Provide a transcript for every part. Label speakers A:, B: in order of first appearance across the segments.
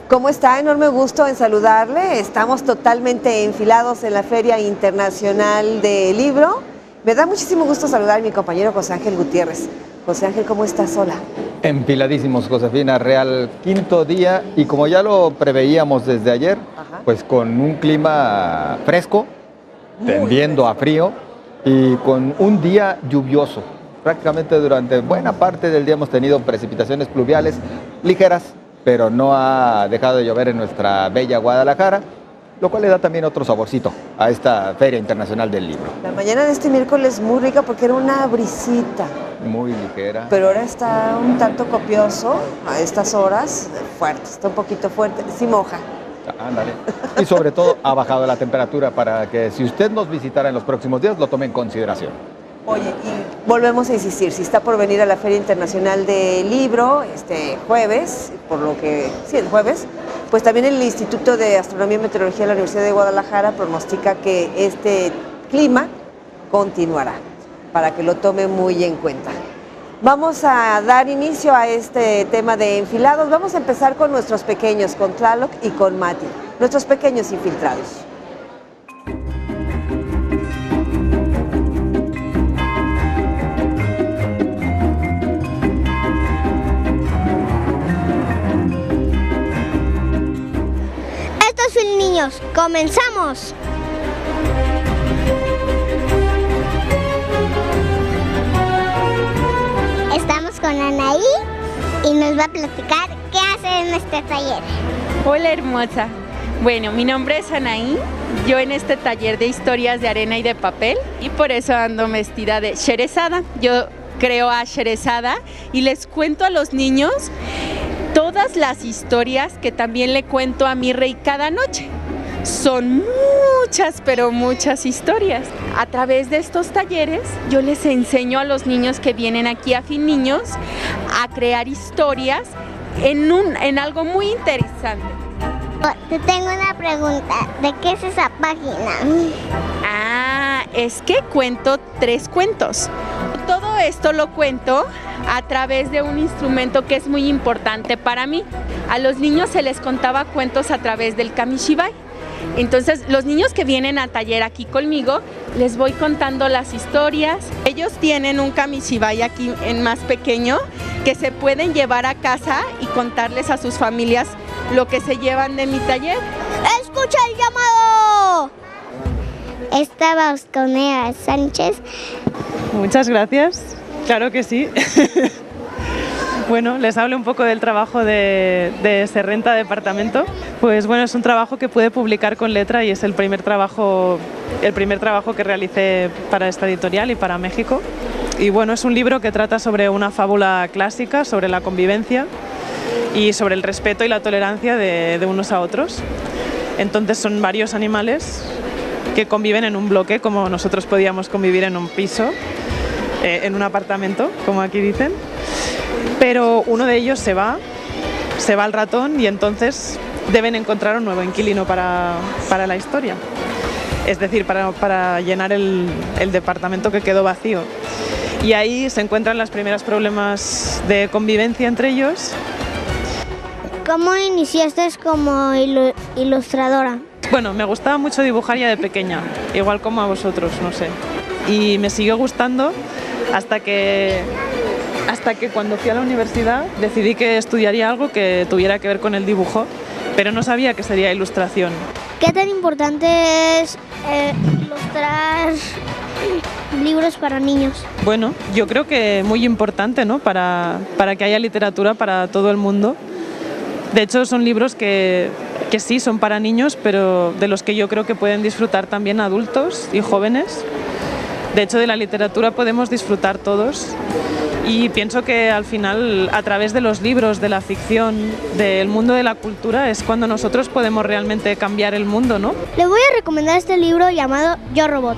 A: ¿Cómo está? Enorme gusto en saludarle. Estamos totalmente enfilados en la Feria Internacional del Libro. Me da muchísimo gusto saludar a mi compañero José Ángel Gutiérrez. José Ángel, ¿cómo estás? Hola.
B: Enfiladísimos, Josefina, real quinto día, y como ya lo preveíamos desde ayer, pues con un clima fresco, tendiendo a frío, y con un día lluvioso. Prácticamente durante buena parte del día hemos tenido precipitaciones pluviales ligeras, pero no ha dejado de llover en nuestra bella Guadalajara, lo cual le da también otro saborcito a esta Feria Internacional del Libro.
A: La mañana de este miércoles muy rica porque era una brisita.
B: Muy ligera.
A: Pero ahora está un tanto copioso a estas horas, fuerte, está un poquito fuerte, sí moja.
B: Ándale. Y sobre todo ha bajado la temperatura para que si usted nos visitara en los próximos días lo tome en consideración.
A: Oye, y volvemos a insistir, si está por venir a la Feria Internacional del Libro este jueves, el jueves, pues también el Instituto de Astronomía y Meteorología de la Universidad de Guadalajara pronostica que este clima continuará, para que lo tome muy en cuenta. Vamos a dar inicio a este tema de enfilados. Vamos a empezar con nuestros pequeños, con Tlaloc y con Mati, nuestros pequeños infiltrados.
C: Niños, comenzamos. Estamos con Anaí y nos va a platicar qué hace en este taller.
D: Hola, hermosa. Bueno, mi nombre es Anaí. Yo en este taller de historias de arena y de papel, y por eso ando vestida de Sherezada. Yo creo a Sherezada y les cuento a los niños todas las historias que también le cuento a mi rey cada noche. Son muchas, pero muchas historias. A través de estos talleres yo les enseño a los niños que vienen aquí a Fin Niños a crear historias en algo muy interesante.
C: Te tengo una pregunta, ¿de qué es esa página?
D: Es que cuento 3 cuentos. Todo esto lo cuento a través de un instrumento que es muy importante para mí. A los niños se les contaba cuentos a través del kamishibai. Entonces, los niños que vienen a taller aquí conmigo, les voy contando las historias. Ellos tienen un kamishibai aquí en más pequeño que se pueden llevar a casa y contarles a sus familias lo que se llevan de mi taller.
C: ¡Escucha el llamado! Estaba con Eva Sánchez.
E: Muchas gracias, claro que sí. Bueno, les hablo un poco del trabajo de Serrenta Departamento. Pues bueno, es un trabajo que pude publicar con letra y es el primer trabajo que realicé para esta editorial y para México. Y bueno, es un libro que trata sobre una fábula clásica, sobre la convivencia y sobre el respeto y la tolerancia de unos a otros. Entonces son varios animales que conviven en un bloque, como nosotros podíamos convivir en un piso, en un apartamento, como aquí dicen. Pero uno de ellos se va al ratón y entonces deben encontrar un nuevo inquilino para la historia. Es decir, para llenar el departamento que quedó vacío. Y ahí se encuentran los primeros problemas de convivencia entre ellos.
C: ¿Cómo iniciaste como ilustradora?
E: Bueno, me gustaba mucho dibujar ya de pequeña, igual como a vosotros, no sé. Y me siguió gustando hasta que cuando fui a la universidad decidí que estudiaría algo que tuviera que ver con el dibujo, pero no sabía que sería ilustración.
C: ¿Qué tan importante es ilustrar libros para niños?
E: Bueno, yo creo que muy importante, ¿no? Para que haya literatura para todo el mundo. De hecho, son libros que sí son para niños, pero de los que yo creo que pueden disfrutar también adultos y jóvenes. De hecho, de la literatura podemos disfrutar todos. Y pienso que al final, a través de los libros, de la ficción, del mundo de la cultura, es cuando nosotros podemos realmente cambiar el mundo, ¿no?
C: Le voy a recomendar este libro llamado Yo Robot.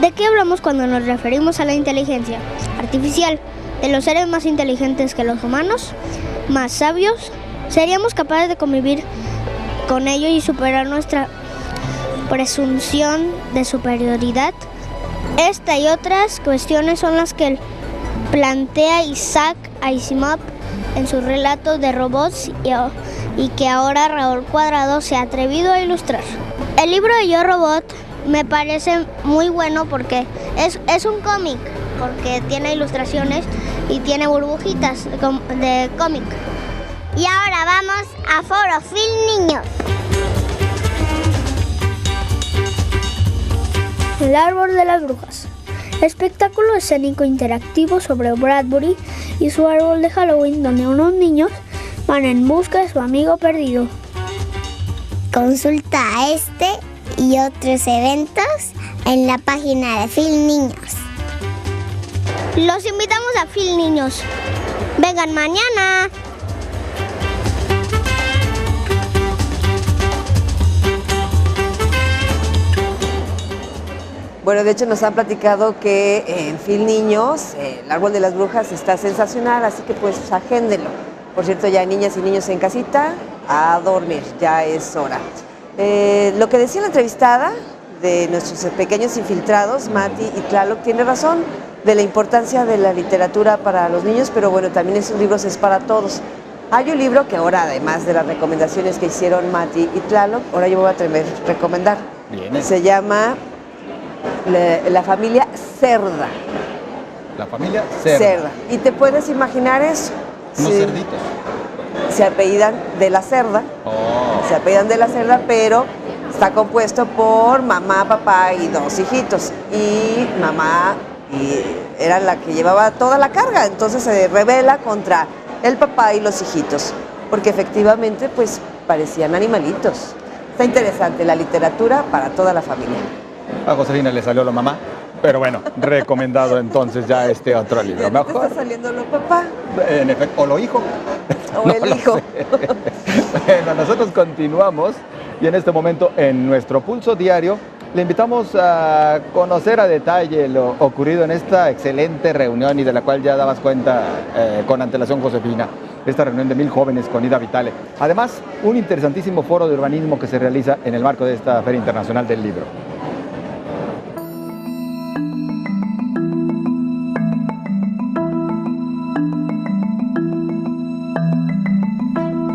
C: ¿De qué hablamos cuando nos referimos a la inteligencia artificial? De los seres más inteligentes que los humanos, más sabios. ¿Seríamos capaces de convivir con ellos y superar nuestra presunción de superioridad? Esta y otras cuestiones son las que plantea Isaac Asimov en su relato de robots y que ahora Raúl Cuadrado se ha atrevido a ilustrar. El libro de Yo Robot me parece muy bueno porque es un cómic, porque tiene ilustraciones y tiene burbujitas de cómic. Y ahora vamos a Foro Film Niños. El árbol de las brujas. Espectáculo escénico interactivo sobre Bradbury y su árbol de Halloween, donde unos niños van en busca de su amigo perdido.
F: Consulta este y otros eventos en la página de Film Niños.
C: Los invitamos a Film Niños. Vengan mañana.
A: Bueno, de hecho nos han platicado que en Film Niños el árbol de las brujas está sensacional, así que pues agéndenlo. Por cierto, ya niñas y niños en casita, a dormir, ya es hora. Lo que decía la entrevistada de nuestros pequeños infiltrados, Mati y Tlaloc, tiene razón de la importancia de la literatura para los niños, pero bueno, también esos libros es para todos. Hay un libro que ahora, además de las recomendaciones que hicieron Mati y Tlaloc, ahora yo voy a recomendar.
B: Bien.
A: Se llama La familia Cerda.
B: La familia Cerda.
A: Cerda. Y te puedes imaginar eso.
B: Unos cerditos.
A: Se apellidan de la Cerda.
B: Oh.
A: Se apellidan de la Cerda, pero está compuesto por mamá, papá y dos hijitos. Y mamá era la que llevaba toda la carga, entonces se rebela contra el papá y los hijitos, porque efectivamente pues parecían animalitos. Está interesante la literatura para toda la familia.
B: A Josefina le salió la mamá, pero bueno, recomendado entonces ya este otro libro.
A: ¿Te está saliendo lo papá?
B: En efecto, o lo hijo.
A: O
B: No
A: el
B: lo
A: hijo.
B: sé. Bueno, nosotros continuamos y en este momento en nuestro Pulso Diario le invitamos a conocer a detalle lo ocurrido en esta excelente reunión y de la cual ya dabas cuenta con antelación, Josefina. Esta reunión de 1000 jóvenes con Ida Vitale. Además, un interesantísimo foro de urbanismo que se realiza en el marco de esta Feria Internacional del Libro.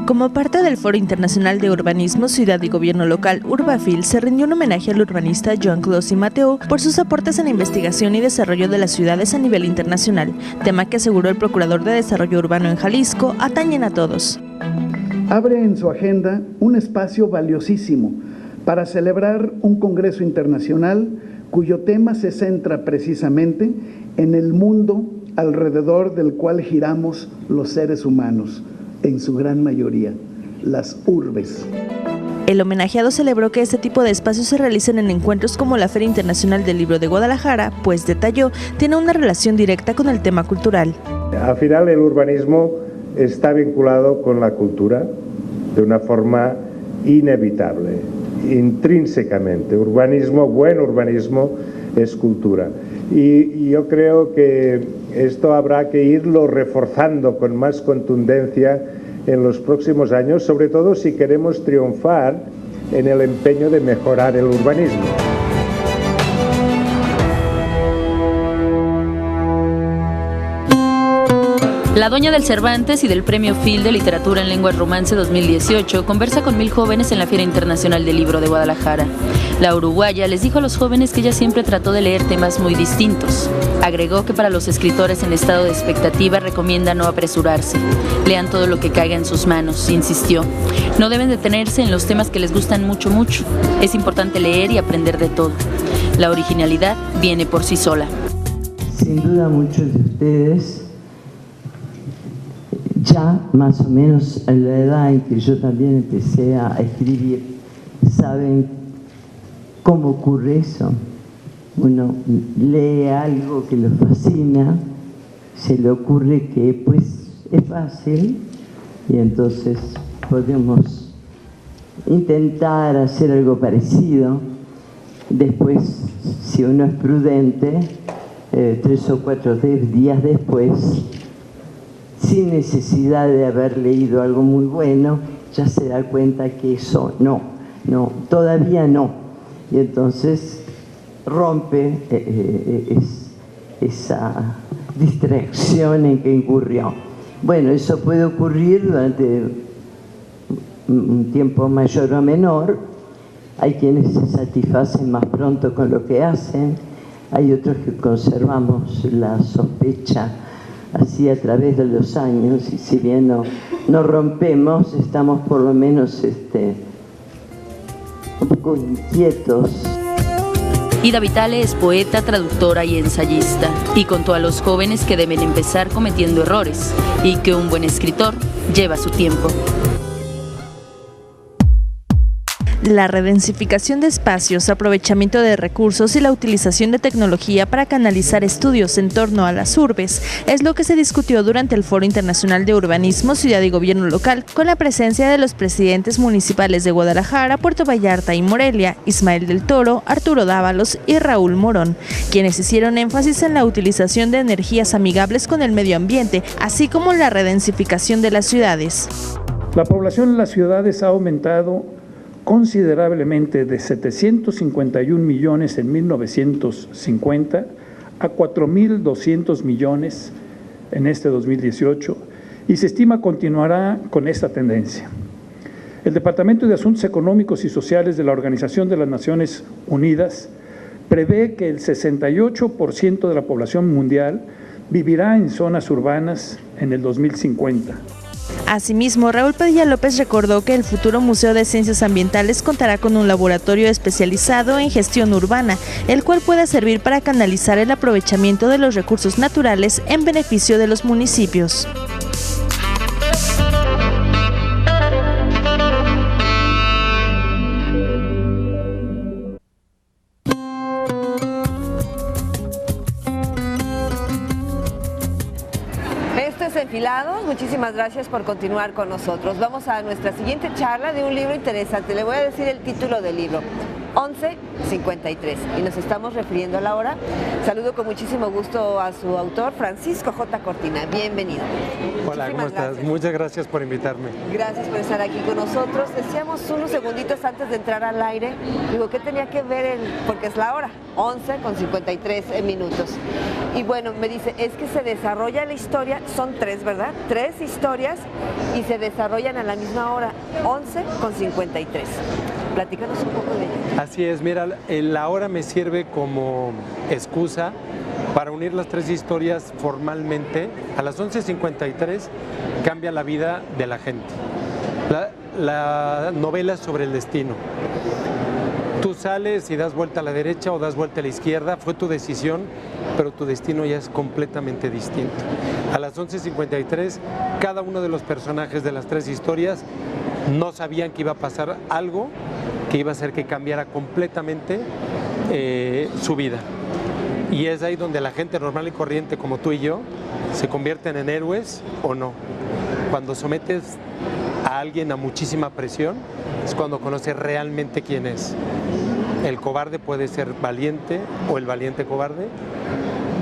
G: Como parte del Foro Internacional de Urbanismo, Ciudad y Gobierno Local, Urbafil, se rindió un homenaje al urbanista Joan Clos y Mateu por sus aportes en la investigación y desarrollo de las ciudades a nivel internacional, tema que aseguró el Procurador de Desarrollo Urbano en Jalisco, atañen a todos.
H: Abre en su agenda un espacio valiosísimo para celebrar un congreso internacional cuyo tema se centra precisamente en el mundo alrededor del cual giramos los seres humanos, en su gran mayoría, las urbes.
G: El homenajeado celebró que este tipo de espacios se realicen en encuentros como la Feria Internacional del Libro de Guadalajara, pues detalló, tiene una relación directa con el tema cultural.
I: Al final el urbanismo está vinculado con la cultura de una forma inevitable, intrínsecamente. Buen urbanismo es cultura. Y yo creo que esto habrá que irlo reforzando con más contundencia en los próximos años, sobre todo si queremos triunfar en el empeño de mejorar el urbanismo.
J: La dueña del Cervantes y del Premio Phil de Literatura en Lenguas Romance 2018 conversa con 1000 jóvenes en la Feria Internacional del Libro de Guadalajara. La uruguaya les dijo a los jóvenes que ella siempre trató de leer temas muy distintos. Agregó que para los escritores en estado de expectativa recomienda no apresurarse. Lean todo lo que caiga en sus manos, insistió. No deben detenerse en los temas que les gustan mucho. Es importante leer y aprender de todo. La originalidad viene por sí sola.
K: Sin duda muchos de ustedes ya más o menos a la edad en que yo también empecé a escribir, saben cómo ocurre eso. Uno lee algo que lo fascina, se le ocurre que pues es fácil y entonces podemos intentar hacer algo parecido. Después, si uno es prudente, 3 o 4 días después, sin necesidad de haber leído algo muy bueno, ya se da cuenta que eso no, todavía no. Y entonces rompe esa distracción en que incurrió. Bueno, eso puede ocurrir durante un tiempo mayor o menor. Hay quienes se satisfacen más pronto con lo que hacen, hay otros que conservamos la sospecha así a través de los años, y si bien no rompemos, estamos por lo menos un poco inquietos.
J: Ida Vitale es poeta, traductora y ensayista, y contó a los jóvenes que deben empezar cometiendo errores y que un buen escritor lleva su tiempo.
G: La redensificación de espacios, aprovechamiento de recursos y la utilización de tecnología para canalizar estudios en torno a las urbes es lo que se discutió durante el Foro Internacional de Urbanismo, Ciudad y Gobierno Local, con la presencia de los presidentes municipales de Guadalajara, Puerto Vallarta y Morelia, Ismael del Toro, Arturo Dávalos y Raúl Morón, quienes hicieron énfasis en la utilización de energías amigables con el medio ambiente, así como la redensificación de las ciudades.
H: La población en las ciudades ha aumentado considerablemente de 751 millones en 1950 a 4.200 millones en este 2018, y se estima continuará con esta tendencia. El Departamento de Asuntos Económicos y Sociales de la Organización de las Naciones Unidas prevé que el 68% de la población mundial vivirá en zonas urbanas en el 2050.
G: Asimismo, Raúl Padilla López recordó que el futuro Museo de Ciencias Ambientales contará con un laboratorio especializado en gestión urbana, el cual pueda servir para canalizar el aprovechamiento de los recursos naturales en beneficio de los municipios.
A: Enfilados, muchísimas gracias por continuar con nosotros. Vamos a nuestra siguiente charla de un libro interesante. Le voy a decir el título del libro: 11:53, y nos estamos refiriendo a la hora. Saludo con muchísimo gusto a su autor, Francisco J. Cortina. Bienvenido.
L: Hola, ¿cómo estás? Muchas gracias por invitarme.
A: Gracias por estar aquí con nosotros. Decíamos unos segunditos antes de entrar al aire, digo, ¿qué tenía que ver? Porque es la hora, 11:53 minutos. Y bueno, me dice, es que se desarrolla la historia, son tres, ¿verdad? 3 historias y se desarrollan a la misma hora, 11:53. Platícanos un poco de ello.
L: Así es, mira, la hora me sirve como excusa para unir las 3 historias formalmente. A las 11:53 cambia la vida de la gente. La novela es sobre el destino. Tú sales y das vuelta a la derecha o das vuelta a la izquierda, fue tu decisión, pero tu destino ya es completamente distinto. A las 11:53, cada uno de los personajes de las 3 historias no sabían que iba a pasar algo que iba a hacer que cambiara completamente su vida. Y es ahí donde la gente normal y corriente como tú y yo se convierten en héroes o no. Cuando sometes a alguien a muchísima presión es cuando conoces realmente quién es. El cobarde puede ser valiente o el valiente cobarde,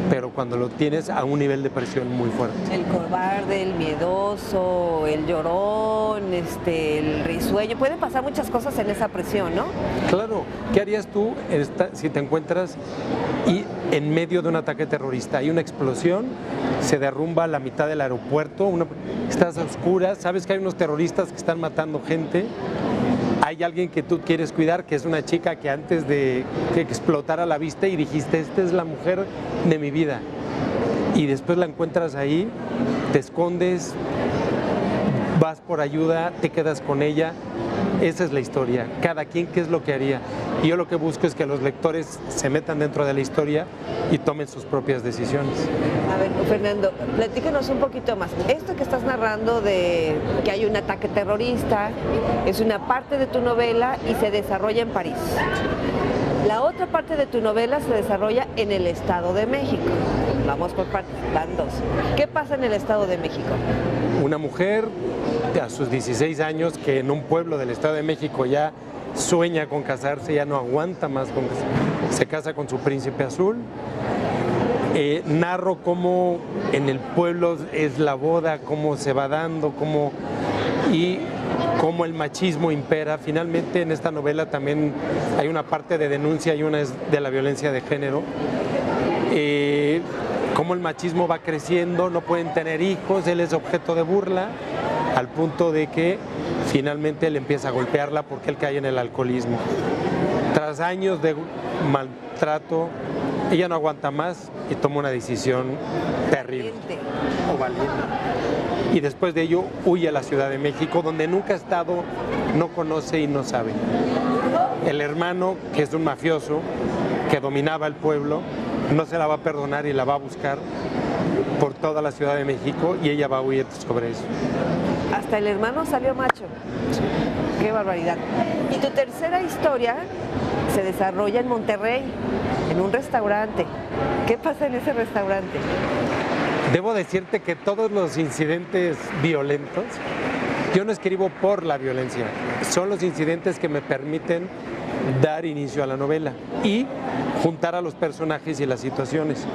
L: pero cuando lo tienes a un nivel de presión muy fuerte. El
A: cobarde, el miedoso, el llorón, el risueño, pueden pasar muchas cosas en esa presión, ¿no? Claro, ¿qué harías tú si te encuentras en medio de un ataque terrorista? Hay una explosión, se derrumba la mitad del aeropuerto, estás a oscuras, sabes que hay unos terroristas que están matando gente. Hay alguien que tú quieres cuidar, que es una chica que antes de que explotara la viste y dijiste, esta es la mujer de mi vida. Y después la encuentras ahí, te escondes, vas por ayuda, te quedas con ella. Esa es la historia. Cada quien qué es lo que haría. Y yo lo que busco es que los lectores se metan dentro de la historia y tomen sus propias decisiones. A ver, Fernando, platícanos un poquito más. Esto que estás narrando de que hay un ataque terrorista es una parte de tu novela y se desarrolla en París. La otra parte de tu novela se desarrolla en el Estado de México. Vamos por partes, van 2. ¿Qué pasa en el Estado de México? Una mujer a sus 16 años que en un pueblo del Estado de México ya sueña con casarse, ya no aguanta más con casarse. Se casa con su príncipe azul. Narro cómo en el pueblo es la boda, cómo se va dando, cómo el machismo impera. Finalmente en esta novela también hay una parte de denuncia y una es de la violencia de género. Cómo el machismo va creciendo, no pueden tener hijos, él es objeto de burla, al punto de que
L: Finalmente él empieza a golpearla porque él cae en el alcoholismo. Tras años de maltrato, ella no aguanta más y toma una decisión terrible. Valiente. Y después de ello huye a la Ciudad de México, donde nunca ha estado, no conoce y no sabe. El hermano, que es un mafioso, que dominaba el pueblo, no se la va a perdonar y la va a buscar por toda la Ciudad de México y ella va a huir sobre eso.
A: Hasta el hermano salió macho. Qué barbaridad. Y tu tercera historia se desarrolla en Monterrey, en un restaurante. ¿Qué pasa en ese restaurante?
L: Debo decirte que todos los incidentes violentos, yo no escribo por la violencia, son los incidentes que me permiten dar inicio a la novela y juntar a los personajes y las situaciones.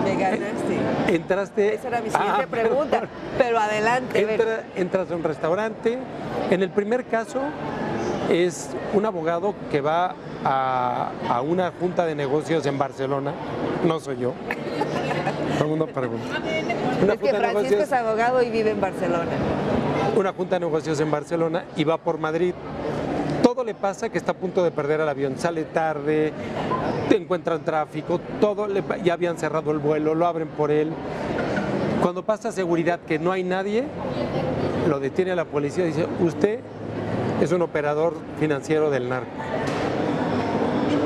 A: Me ganaste.
L: Entraste.
A: Esa era mi siguiente pregunta, pero adelante.
L: Entras a un restaurante. En el primer caso es un abogado que va a una junta de negocios en Barcelona. No soy yo. Todo el mundo pregunta.
A: Es que Francisco es abogado y vive en Barcelona.
L: Una junta de negocios en Barcelona y va por Madrid. Todo le pasa que está a punto de perder el avión, sale tarde, te encuentran tráfico, ya habían cerrado el vuelo, lo abren por él. Cuando pasa seguridad que no hay nadie, lo detiene la policía y dice, usted es un operador financiero del narco.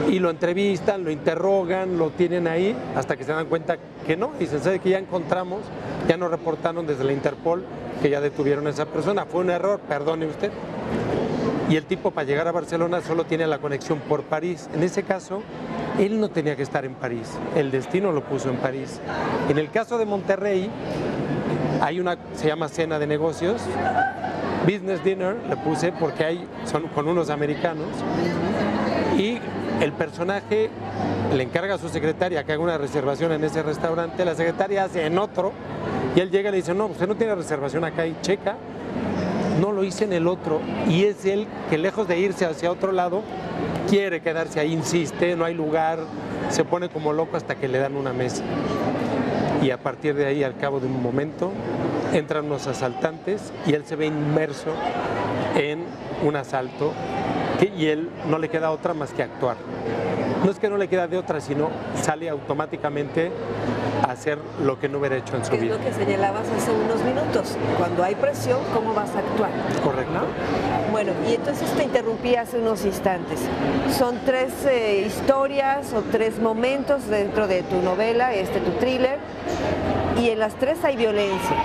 L: Y lo entrevistan, lo interrogan, lo tienen ahí, hasta que se dan cuenta que no, y se sabe que ya encontramos, ya nos reportaron desde la Interpol que ya detuvieron a esa persona, fue un error, perdone usted. Y el tipo para llegar a Barcelona solo tiene la conexión por París. En ese caso, él no tenía que estar en París, el destino lo puso en París. En el caso de Monterrey, hay se llama cena de negocios, business dinner, le puse porque son con unos americanos, y el personaje le encarga a su secretaria que haga una reservación en ese restaurante, la secretaria hace en otro, y él llega y le dice, no, usted no tiene reservación acá, y checa. No, lo hice en el otro, y es él que lejos de irse hacia otro lado, quiere quedarse ahí, insiste, no hay lugar, se pone como loco hasta que le dan una mesa. Y a partir de ahí, al cabo de un momento, entran unos asaltantes y él se ve inmerso en un asalto y él no le queda otra más que actuar. No es que no le queda de otra, sino sale automáticamente a hacer lo que no hubiera hecho en su vida.
A: Es lo que señalabas hace unos minutos. Cuando hay presión, ¿cómo vas a actuar?
L: Correcto.
A: ¿No? Bueno, y entonces te interrumpí hace unos instantes. Son 3 historias o 3 momentos dentro de tu novela, tu thriller, y en las 3 hay violencia.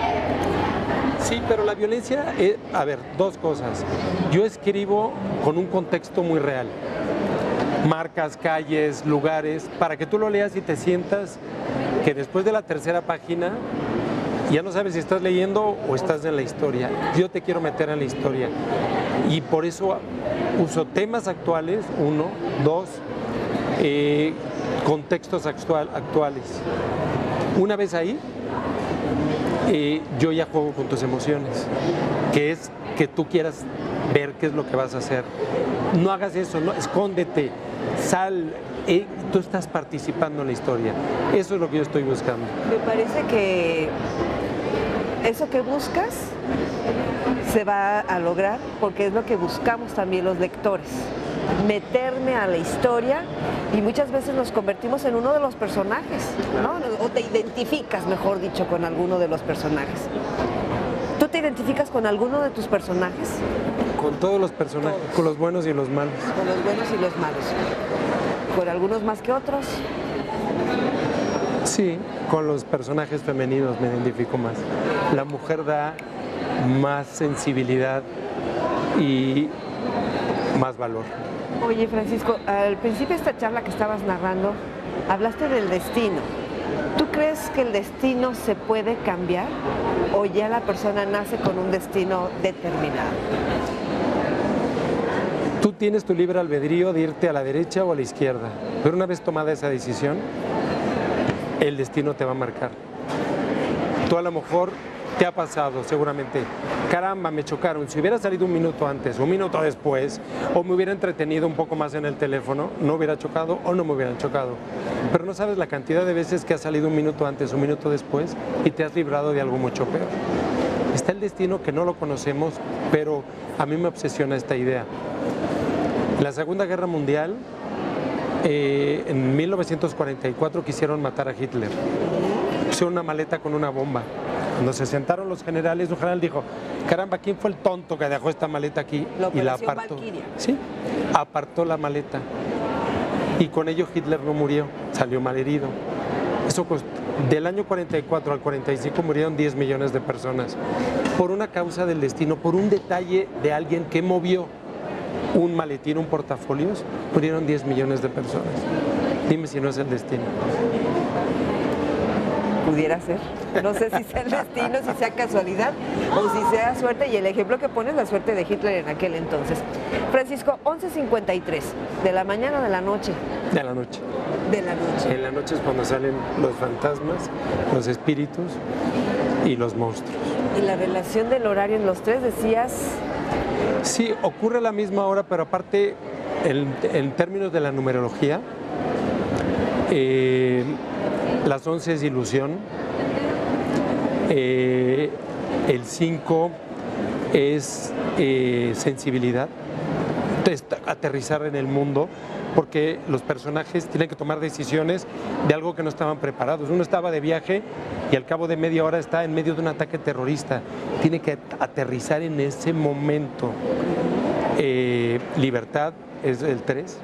L: Sí, pero la violencia, a ver, 2 cosas. Yo escribo con un contexto muy real. Marcas, calles, lugares, para que tú lo leas y te sientas que después de la tercera página ya no sabes si estás leyendo o estás en la historia. Yo te quiero meter en la historia y por eso uso temas actuales, 1, 2, contextos actuales. Una vez ahí, yo ya juego con tus emociones, que es que tú quieras ver qué es lo que vas a hacer. No hagas eso, no, escóndete, sal, tú estás participando en la historia. Eso es lo que yo estoy buscando.
A: Me parece que eso que buscas se va a lograr porque es lo que buscamos también los lectores. Meterme a la historia y muchas veces nos convertimos en uno de los personajes, ¿no? O te identificas, mejor dicho, con alguno de los personajes. ¿Tú te identificas con alguno de tus personajes?
L: Con todos los personajes, todos. Con los buenos y los malos.
A: Con los buenos y los malos. ¿Con algunos más que otros?
L: Sí, con los personajes femeninos me identifico más. La mujer da más sensibilidad y más valor.
A: Oye, Francisco, al principio de esta charla que estabas narrando, hablaste del destino. ¿Tú crees que el destino se puede cambiar o ya la persona nace con un destino determinado?
L: Tú tienes tu libre albedrío de irte a la derecha o a la izquierda, pero una vez tomada esa decisión, el destino te va a marcar. Tú a lo mejor te ha pasado seguramente, caramba, me chocaron, si hubiera salido un minuto antes, un minuto después, o me hubiera entretenido un poco más en el teléfono, no hubiera chocado o no me hubieran chocado. Pero no sabes la cantidad de veces que has salido un minuto antes, un minuto después y te has librado de algo mucho peor. Está el destino que no lo conocemos, pero a mí me obsesiona esta idea. En la Segunda Guerra Mundial, en 1944 quisieron matar a Hitler. Pusieron una maleta con una bomba. Cuando se sentaron los generales, un general dijo, caramba, ¿quién fue el tonto que dejó esta maleta aquí? Y la apartó. Sí, apartó la maleta. Y con ello Hitler no murió, salió malherido. Eso costó, del año 44 al 45 murieron 10 millones de personas. Por una causa del destino, por un detalle de alguien que movió un maletín, un portafolios, murieron 10 millones de personas. Dime si no es el destino.
A: Pudiera ser. No sé si sea el destino, si sea casualidad o si sea suerte, y el ejemplo que pones, la suerte de Hitler en aquel entonces. Francisco, 11:53, ¿de la mañana o de la noche?
L: De la noche.
A: De la noche.
L: En la noche es cuando salen los fantasmas, los espíritus y los monstruos.
A: ¿Y la relación del horario en los tres, decías?
L: Sí, ocurre a la misma hora, pero aparte, en términos de la numerología, las 11 es ilusión, el 5 es sensibilidad, aterrizar en el mundo, porque los personajes tienen que tomar decisiones de algo que no estaban preparados. Uno estaba de viaje y al cabo de media hora está en medio de un ataque terrorista. Tiene que aterrizar en ese momento. Libertad es el 3.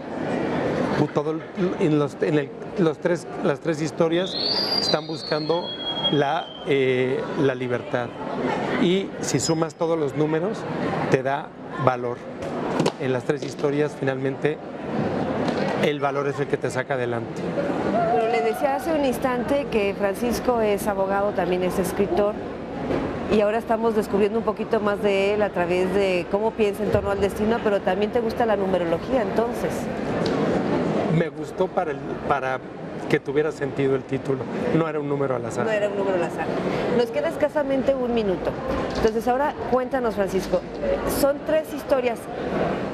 L: Las tres historias están buscando la libertad. Y si sumas todos los números, te da valor. En las tres historias, finalmente, el valor es el que te saca adelante.
A: Pero le decía hace un instante que Francisco es abogado, también es escritor, y ahora estamos descubriendo un poquito más de él a través de cómo piensa en torno al destino, pero también te gusta la numerología, entonces.
L: Me gustó para que tuviera sentido el título, no era un número al azar.
A: No era un número al azar. Nos queda escasamente un minuto. Entonces ahora cuéntanos, Francisco, ¿son tres historias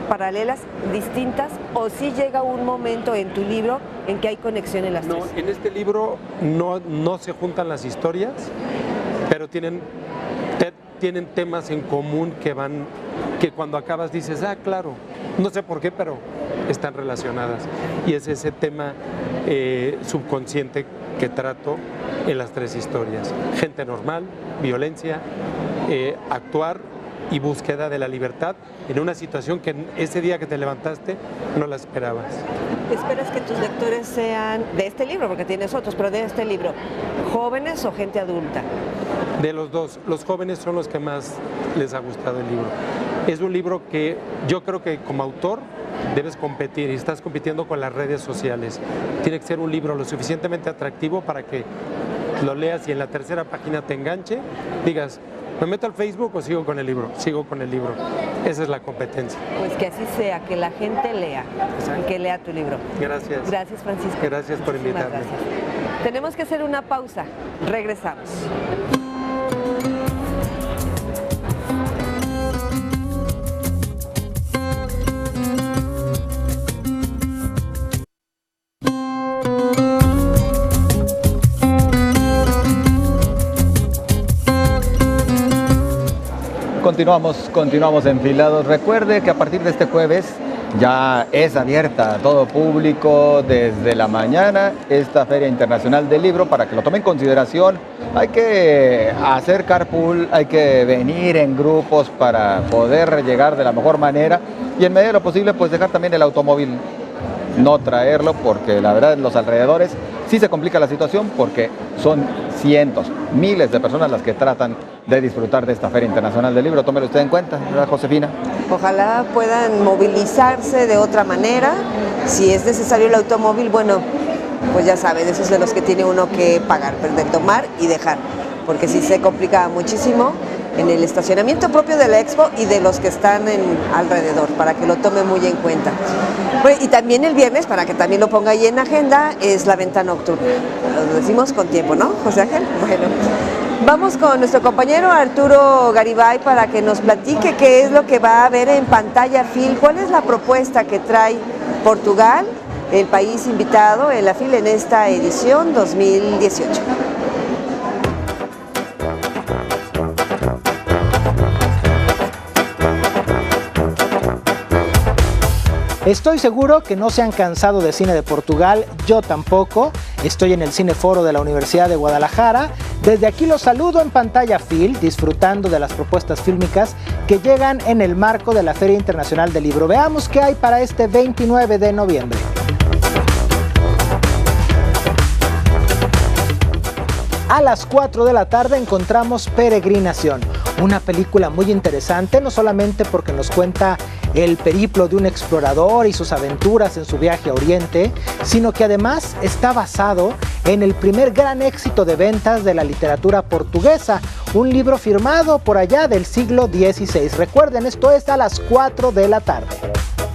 A: paralelas, distintas, o sí llega un momento en tu libro en que hay conexión en las tres?
L: No, en este libro no se juntan las historias, pero tienen temas en común que cuando acabas dices, ah, claro, no sé por qué, pero están relacionadas. Y es ese tema subconsciente que trato en las tres historias. Gente normal, violencia, actuar y búsqueda de la libertad en una situación que ese día que te levantaste no la esperabas.
A: ¿Esperas que tus lectores sean de este libro, porque tienes otros, pero de este libro, jóvenes o gente adulta?
L: De los dos. Los jóvenes son los que más les ha gustado el libro. Es un libro que yo creo que como autor debes competir y estás compitiendo con las redes sociales. Tiene que ser un libro lo suficientemente atractivo para que lo leas y en la tercera página te enganche, digas, ¿me meto al Facebook o sigo con el libro? Sigo con el libro. Esa es la competencia.
A: Pues que así sea, que la gente lea, que lea tu libro.
L: Gracias.
A: Gracias, Francisco.
L: Gracias por invitarme.
A: Gracias. Tenemos que hacer una pausa. Regresamos.
B: Continuamos enfilados. Recuerde que a partir de este jueves ya es abierta a todo público desde la mañana esta Feria Internacional del Libro, para que lo tome en consideración. Hay que hacer carpool, hay que venir en grupos para poder llegar de la mejor manera y en medida de lo posible pues dejar también el automóvil, no traerlo, porque la verdad en los alrededores sí se complica la situación porque son cientos, miles de personas las que tratan de disfrutar de esta Feria Internacional del Libro. Tómelo usted en cuenta, ¿verdad, Josefina?
A: Ojalá puedan movilizarse de otra manera. Si es necesario el automóvil, bueno, pues ya sabe, de esos de los que tiene uno que pagar, pero de tomar y dejar, porque sí se complica muchísimo en el estacionamiento propio de la Expo y de los que están alrededor, para que lo tome muy en cuenta. Bueno, y también el viernes, para que también lo ponga ahí en agenda, es la venta nocturna. Lo decimos con tiempo, ¿no, José Ángel? Bueno, vamos con nuestro compañero Arturo Garibay para que nos platique qué es lo que va a haber en pantalla FIL, cuál es la propuesta que trae Portugal, el país invitado en la FIL en esta edición 2018.
M: Estoy seguro que no se han cansado de cine de Portugal, yo tampoco. Estoy en el Cineforo de la Universidad de Guadalajara. Desde aquí los saludo en Pantalla Film, disfrutando de las propuestas fílmicas que llegan en el marco de la Feria Internacional del Libro. Veamos qué hay para este 29 de noviembre. A las 4 de la tarde encontramos Peregrinación, una película muy interesante, no solamente porque nos cuenta el periplo de un explorador y sus aventuras en su viaje a Oriente, sino que además está basado en el primer gran éxito de ventas de la literatura portuguesa, un libro firmado por allá del siglo XVI. Recuerden, esto es a las 4 de la tarde.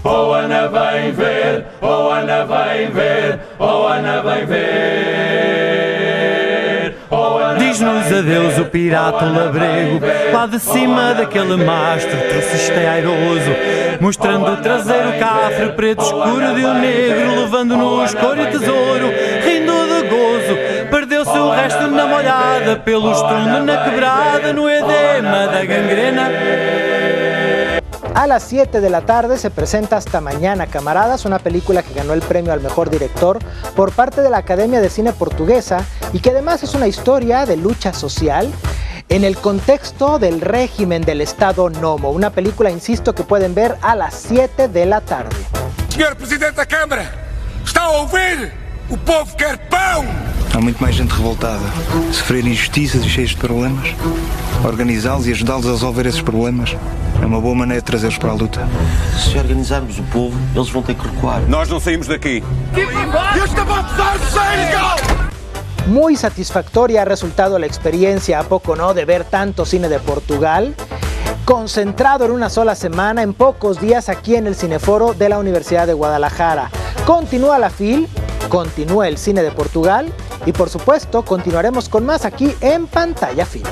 N: Oh, Ana vai ver, oh, Ana vai ver, oh, Ana vai ver.
O: Diz-nos adeus o pirata labrego, lá de cima daquele mastro trocista e airoso, mostrando o traseiro cafre preto escuro de um negro, levando-nos cor e tesouro, rindo de gozo. Perdeu-se o resto na molhada, pelo estrondo na quebrada, no edema da gangrena.
M: A las 7 de la tarde se presenta Hasta Mañana, Camaradas, una película que ganó el premio al mejor director por parte de la Academia de Cine Portuguesa y que además es una historia de lucha social en el contexto del régimen del Estado Nomo. Una película, insisto, que pueden ver a las 7 de la tarde.
P: Senhor Presidente da Câmara, ¿está a ouvir? O povo quer pão!
Q: Há muito mais gente revoltada, a sofrer injustiças e cheios de problemas. Organizá-los e ajudá-los a resolver esses problemas é uma boa maneira de trazê-los para a luta.
R: Se organizarmos o povo, eles vão ter que recuar.
P: Nós não saímos daqui. Esta batalha é ilegal!
M: Muy satisfactoria ha resultado la experiencia, ¿a poco no?, de ver tanto cine de Portugal, concentrado en una sola semana, en pocos días, aquí en el Cineforo de la Universidad de Guadalajara. Continúa la FIL, continúa el cine de Portugal y, por supuesto, continuaremos con más aquí en Pantalla Film.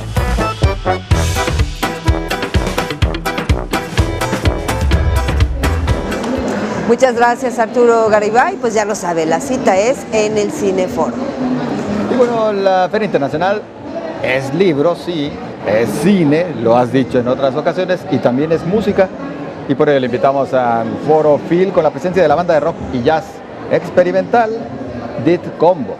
A: Muchas gracias, Arturo Garibay. Pues ya lo sabe, la cita es en el Cineforo.
B: Y bueno, la Feria Internacional es libro, sí, es cine, lo has dicho en otras ocasiones, y también es música. Y por ello le invitamos al Foro Phil con la presencia de la banda de rock y jazz experimental Dit Combo.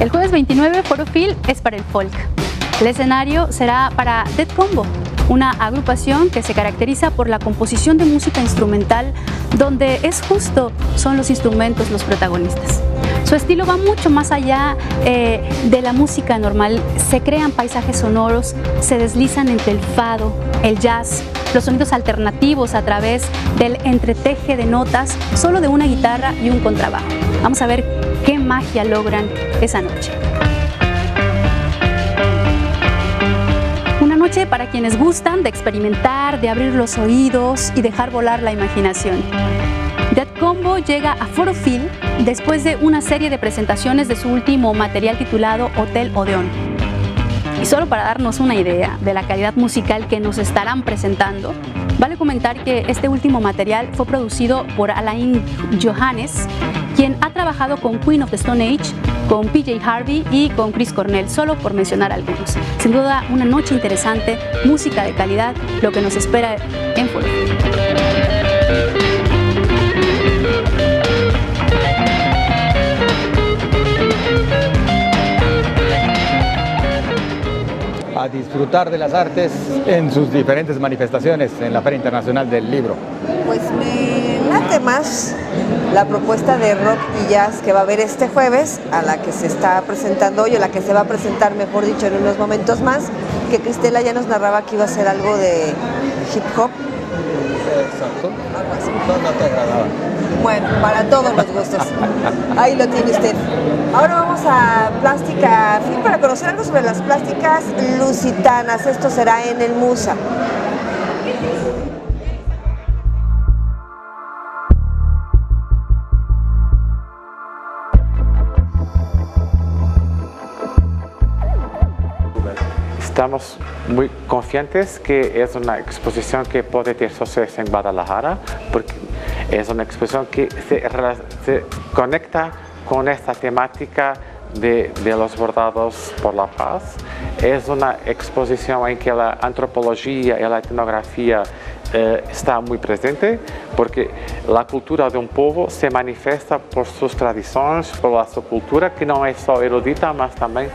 S: El jueves 29, Foro Phil es para el folk. El escenario será para Dit Combo, una agrupación que se caracteriza por la composición de música instrumental donde son los instrumentos los protagonistas. Su estilo va mucho más allá de la música normal, se crean paisajes sonoros, se deslizan entre el fado, el jazz, los sonidos alternativos a través del entreteje de notas solo de una guitarra y un contrabajo. Vamos a ver qué magia logran esa noche. Una noche para quienes gustan de experimentar, de abrir los oídos y dejar volar la imaginación. Dit Combo llega a Foro Phil después de una serie de presentaciones de su último material titulado Hotel Odeón. Y solo para darnos una idea de la calidad musical que nos estarán presentando, vale comentar que este último material fue producido por Alain Johannes, quien ha trabajado con Queen of the Stone Age, con PJ Harvey y con Chris Cornell, solo por mencionar algunos. Sin duda, una noche interesante, música de calidad, lo que nos espera en Foro.
B: A disfrutar de las artes en sus diferentes manifestaciones en la Feria Internacional del Libro.
A: Pues me late más la propuesta de rock y jazz que va a haber este jueves, a la que se está presentando hoy, o la que se va a presentar, mejor dicho, en unos momentos más, que Cristela ya nos narraba que iba a ser algo de hip hop.
B: Exacto. No te agradaba.
A: Bueno, para todos los gustos. Ahí lo tiene usted. Ahora vamos a Plástica Film para conocer algo sobre las plásticas lusitanas. Esto será en el Musa.
T: Estamos muy confiantes que es una exposición que puede tener suceso en Guadalajara, porque Es una exposición que se conecta con esta temática de los bordados por la paz. Es una exposición en que la antropología y la etnografía está muy presente, porque la cultura de un pueblo se manifiesta por sus tradiciones, por su cultura, que no es solo erudita, mas también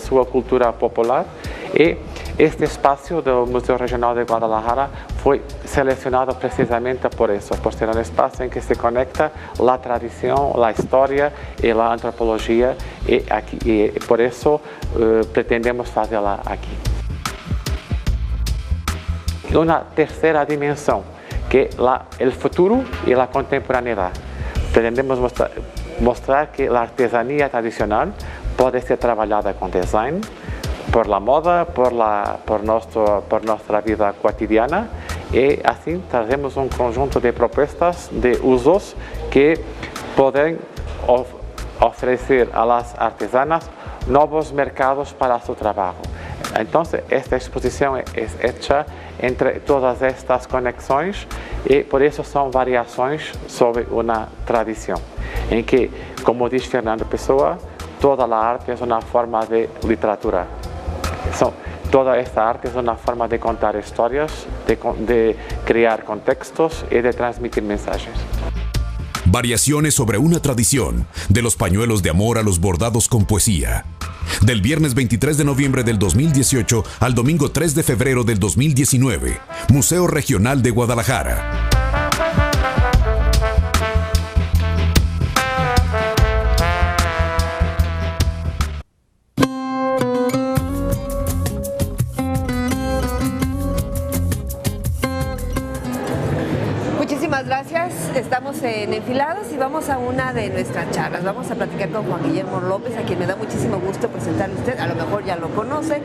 T: su cultura popular. Y este espacio del Museo Regional de Guadalajara fue seleccionado precisamente por eso, por ser un espacio en que se conecta la tradición, la historia y la antropología, y por eso pretendemos hacerla aquí. Una tercera dimensión, que el futuro y la contemporaneidad. Pretendemos mostrar que la artesanía tradicional puede ser trabajada con design, por la moda, por nuestra vida cotidiana, y así traemos un conjunto de propuestas de usos que pueden ofrecer a las artesanas nuevos mercados para su trabajo. Entonces, esta exposición es hecha entre todas estas conexiones, y por eso son variaciones sobre una tradición, en que, como dice Fernando Pessoa, toda la arte es una forma de literatura. Toda esta arte es una forma de contar historias, de crear contextos y de transmitir mensajes.
B: Variaciones sobre una tradición, de los pañuelos de amor a los bordados con poesía. Del viernes 23 de noviembre del 2018 al domingo 3 de febrero del 2019, Museo Regional de Guadalajara.
A: Gracias, estamos en Enfilados y vamos a una de nuestras charlas. Vamos a platicar con Juan Guillermo López, a quien me da muchísimo gusto presentarle a usted. A lo mejor ya lo conoce.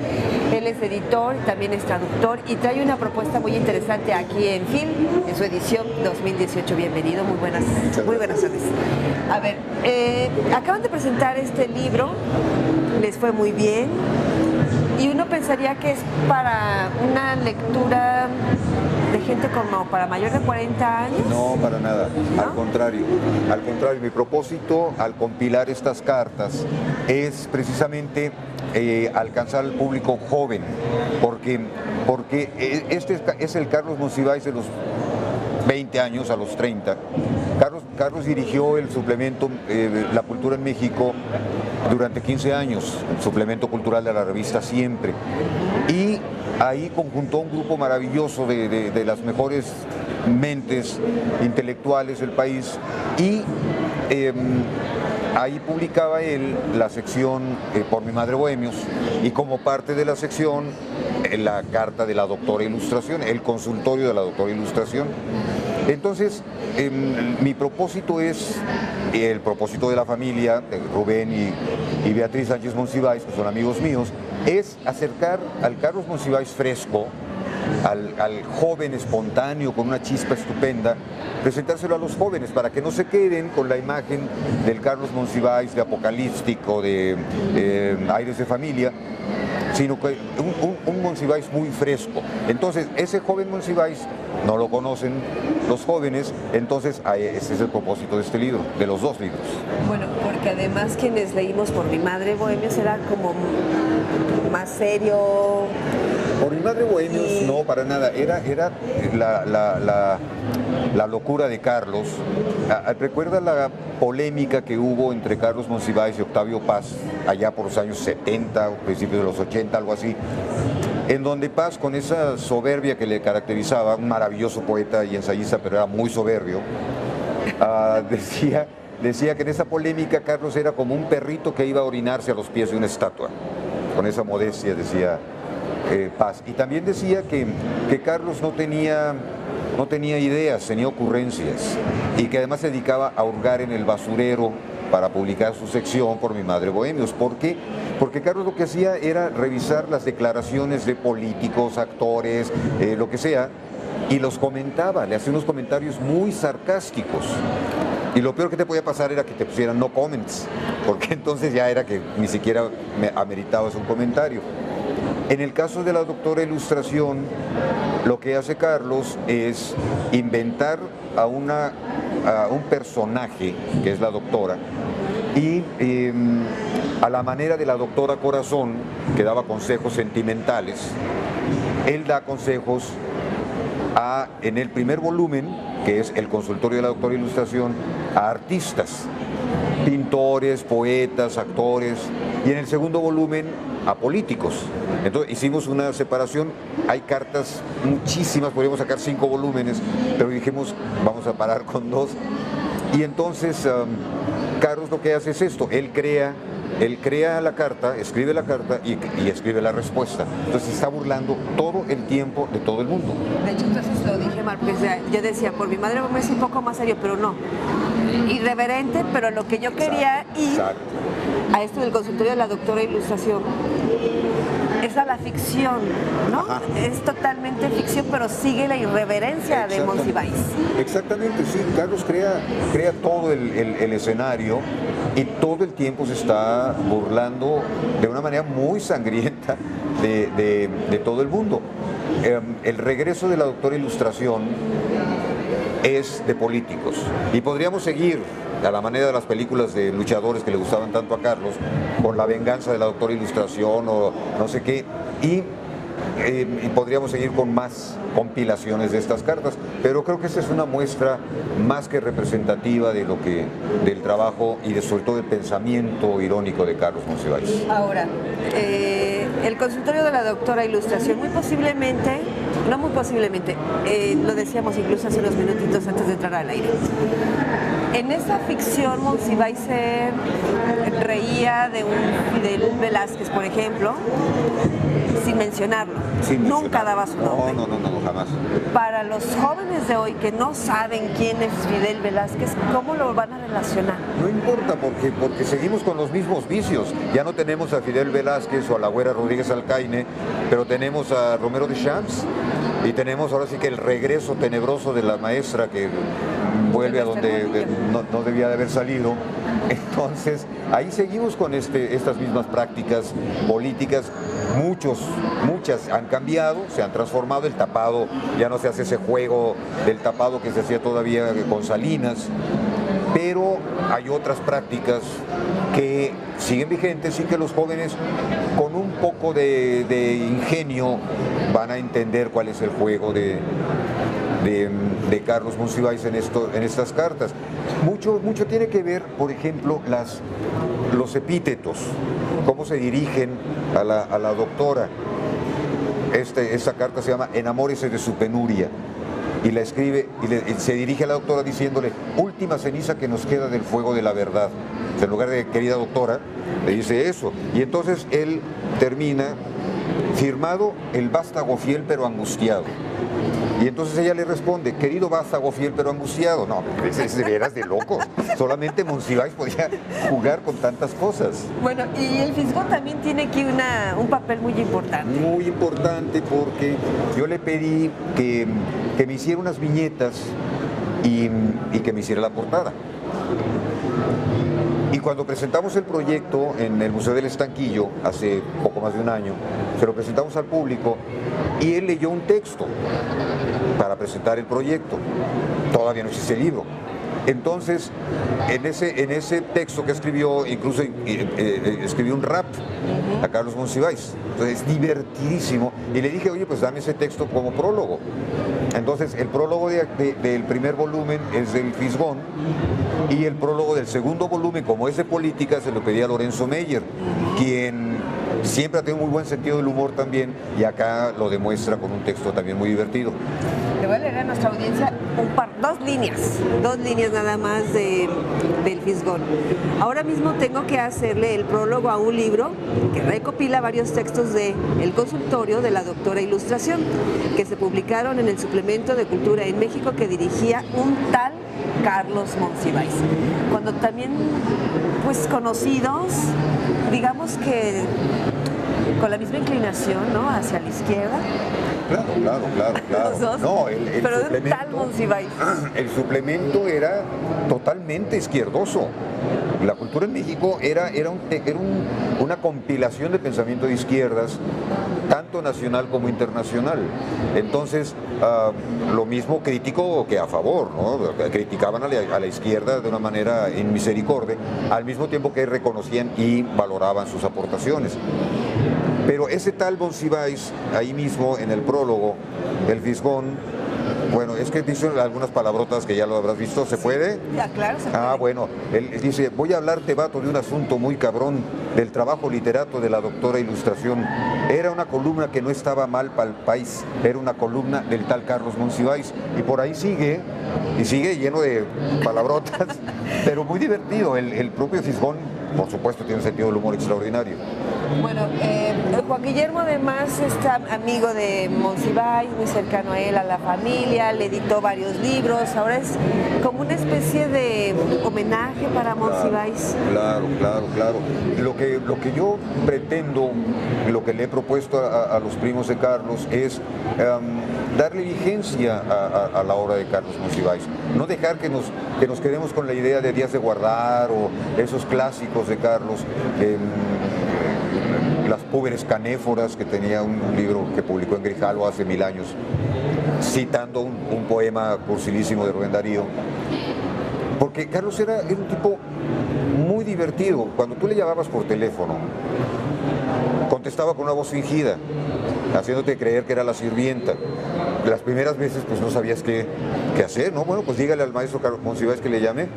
A: Él es editor, también es traductor y trae una propuesta muy interesante aquí en Film, en su edición 2018. Bienvenido, muy buenas tardes. A ver, acaban de presentar este libro, les fue muy bien y uno pensaría que es para una lectura de gente como para mayor de 40 años.
U: No, para nada, ¿no? Al contrario, mi propósito al compilar estas cartas es precisamente alcanzar al público joven, porque este es el Carlos Monsiváis de los 20 años a los 30. Carlos dirigió el suplemento La Cultura en México durante 15 años, el suplemento cultural de la revista Siempre. Y ahí conjuntó un grupo maravilloso de las mejores mentes intelectuales del país y ahí publicaba él la sección Por mi madre bohemios y como parte de la sección la carta de la doctora Ilustración, el consultorio de la doctora Ilustración. Entonces, mi propósito es, el propósito de la familia, de Rubén y Beatriz Sánchez Monsiváis, que son amigos míos, es acercar al Carlos Monsiváis fresco, al joven espontáneo con una chispa estupenda, presentárselo a los jóvenes para que no se queden con la imagen del Carlos Monsiváis de apocalíptico, de aires de familia, sino que un Monsiváis muy fresco. Entonces, ese joven Monsiváis no lo conocen los jóvenes, entonces ese es el propósito de este libro, de los dos libros.
A: Bueno, porque además quienes leímos Por mi madre bohemios era como más serio.
U: Por mi madre bohemios no, para nada, era la locura de Carlos. ¿Recuerda la polémica que hubo entre Carlos Monsiváis y Octavio Paz allá por los años 70 o principios de los 80, algo así? En donde Paz, con esa soberbia que le caracterizaba, un maravilloso poeta y ensayista, pero era muy soberbio, decía que en esa polémica Carlos era como un perrito que iba a orinarse a los pies de una estatua. Con esa modestia decía Paz. Y también decía que Carlos no tenía ideas, tenía ocurrencias, y que además se dedicaba a hurgar en el basurero para publicar su sección Por mi madre bohemios. ¿Por qué? Porque Carlos lo que hacía era revisar las declaraciones de políticos, actores, lo que sea, y los comentaba, le hacía unos comentarios muy sarcásticos. Y lo peor que te podía pasar era que te pusieran no comments, porque entonces ya era que ni siquiera ameritabas un comentario. En el caso de la doctora Ilustración, lo que hace Carlos es inventar a un personaje que es la doctora y a la manera de la doctora Corazón, que daba consejos sentimentales, él da consejos en el primer volumen, que es el consultorio de la doctora Ilustración, a artistas, pintores, poetas, actores, y en el segundo volumen a políticos. Entonces hicimos una separación, hay cartas muchísimas, podríamos sacar 5 volúmenes, pero dijimos vamos a parar con 2. Y entonces Carlos lo que hace es esto, él crea la carta, escribe la carta y escribe la respuesta. Entonces se está burlando todo el tiempo de todo el mundo.
A: De hecho, entonces lo dije mal, porque yo decía, por mi madre es un poco más serio, pero no. Irreverente, pero lo que yo quería ir a esto del consultorio de la doctora Ilustración es a la ficción, ¿no? Ajá. Es totalmente ficción, pero sigue la irreverencia de Monsiváis.
U: Exactamente, sí. Carlos crea todo el escenario y todo el tiempo se está burlando de una manera muy sangrienta de todo el mundo. El regreso de la doctora Ilustración es de políticos y podríamos seguir a la manera de las películas de luchadores que le gustaban tanto a Carlos, con la venganza de la doctora Ilustración o no sé qué, y podríamos seguir con más compilaciones de estas cartas, pero creo que esta es una muestra más que representativa de del trabajo y sobre todo del pensamiento irónico de Carlos Monsiváis.
A: Ahora, el consultorio de la doctora Ilustración, muy posiblemente, no muy posiblemente, lo decíamos incluso hace unos minutitos antes de entrar al aire. En esa ficción Monsiváis se reía de un Fidel Velázquez, por ejemplo, sin mencionarlo. Nunca daba su nombre.
U: No, jamás.
A: Para los jóvenes de hoy que no saben quién es Fidel Velázquez, ¿cómo lo van a relacionar?
U: No importa, porque seguimos con los mismos vicios. Ya no tenemos a Fidel Velázquez o a la Güera Rodríguez Alcaine, pero tenemos a Romero de Champs y tenemos ahora sí que el regreso tenebroso de la maestra que vuelve a donde no debía de haber salido. Entonces, ahí seguimos con estas mismas prácticas políticas. Muchas han cambiado, se han transformado. El tapado, ya no se hace ese juego del tapado que se hacía todavía con Salinas, pero hay otras prácticas que siguen vigentes y que los jóvenes con un poco de ingenio van a entender cuál es el juego de Carlos Monsiváis en estas cartas. Mucho tiene que ver, por ejemplo, los epítetos, cómo se dirigen a la doctora. Esta carta se llama Enamórese de su penuria y la escribe y se dirige a la doctora diciéndole: última ceniza que nos queda del fuego de la verdad. O sea, en lugar de querida doctora, le dice eso. Y entonces él termina: firmado el vástago fiel pero angustiado. Y entonces ella le responde: querido vástago fiel pero angustiado. No, eras de locos. Solamente Monsiváis podía jugar con tantas cosas.
A: Bueno, y el Fisgón también tiene aquí un papel muy importante.
U: Muy importante, porque yo le pedí que me hiciera unas viñetas y que me hiciera la portada. Y cuando presentamos el proyecto en el Museo del Estanquillo, hace poco más de un año, se lo presentamos al público y él leyó un texto para presentar el proyecto. Todavía no existe el libro. Entonces, en ese texto que escribió, incluso escribió un rap a Carlos Monsiváis. Entonces, es divertidísimo. Y le dije: oye, pues dame ese texto como prólogo. Entonces, el prólogo del primer volumen es del Fisgón, y el prólogo del segundo volumen, como es de política, se lo pedí a Lorenzo Meyer, quien siempre ha tenido muy buen sentido del humor también, y acá lo demuestra con un texto también muy divertido.
A: Le voy a leer a nuestra audiencia dos líneas nada más del Fisgón. Ahora mismo tengo que hacerle el prólogo a un libro que recopila varios textos de El consultorio de la doctora Ilustración, que se publicaron en el suplemento de Cultura en México que dirigía un tal Carlos Monsiváis. Cuando también, pues, conocidos, digamos que con la misma inclinación, ¿no?, hacia la izquierda,
U: Claro.
A: Los dos.
U: No,
A: pero de un tal Monsiváis.
U: El suplemento era totalmente izquierdoso. La cultura en México era una compilación de pensamiento de izquierdas, tanto nacional como internacional. Entonces, lo mismo crítico que a favor, ¿no? Criticaban a la izquierda de una manera en misericordia, al mismo tiempo que reconocían y valoraban sus aportaciones. Pero ese tal Monsiváis, ahí mismo en el prólogo, el Fisgón, bueno, es que dice algunas palabrotas que ya lo habrás visto, ¿se puede?
A: Ya, claro, se puede.
U: Bueno, él dice, voy a hablarte, vato, de un asunto muy cabrón, del trabajo literato de la doctora Ilustración. Era una columna que no estaba mal para el país, era una columna del tal Carlos Monsiváis, y por ahí sigue, y sigue lleno de palabrotas, pero muy divertido. El propio Fisgón, por supuesto, tiene un sentido del humor extraordinario.
A: Bueno, Juan Guillermo además está amigo de Monsiváis, muy cercano a él, a la familia, le editó varios libros, ahora es como una especie de homenaje para Monsiváis.
U: Claro. Lo que yo pretendo, lo que le he propuesto a los primos de Carlos es darle vigencia a la obra de Carlos Monsiváis, no dejar que nos quedemos con la idea de Días de Guardar o esos clásicos de Carlos. Las Púberes Canéforas, que tenía un libro que publicó en Grijalvo hace 1000 años, citando un poema cursilísimo de Rubén Darío. Porque Carlos era un tipo muy divertido. Cuando tú le llamabas por teléfono, contestaba con una voz fingida, haciéndote creer que era la sirvienta. Las primeras veces pues no sabías qué hacer, ¿no? Bueno, pues dígale al maestro Carlos Monsiváis que le llame,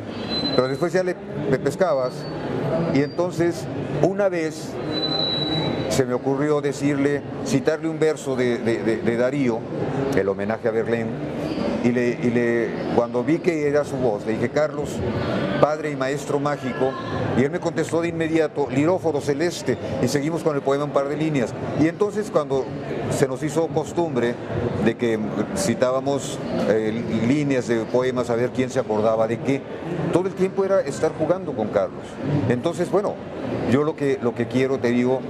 U: pero después ya le pescabas, y entonces una vez se me ocurrió citarle un verso de Darío, el homenaje a Verlaine, y cuando vi que era su voz, le dije, Carlos, padre y maestro mágico, y él me contestó de inmediato, liróforo celeste, y seguimos con el poema un par de líneas. Y entonces cuando se nos hizo costumbre de que citábamos líneas de poemas a ver quién se acordaba de qué, todo el tiempo era estar jugando con Carlos. Entonces, bueno, yo lo que quiero, te digo,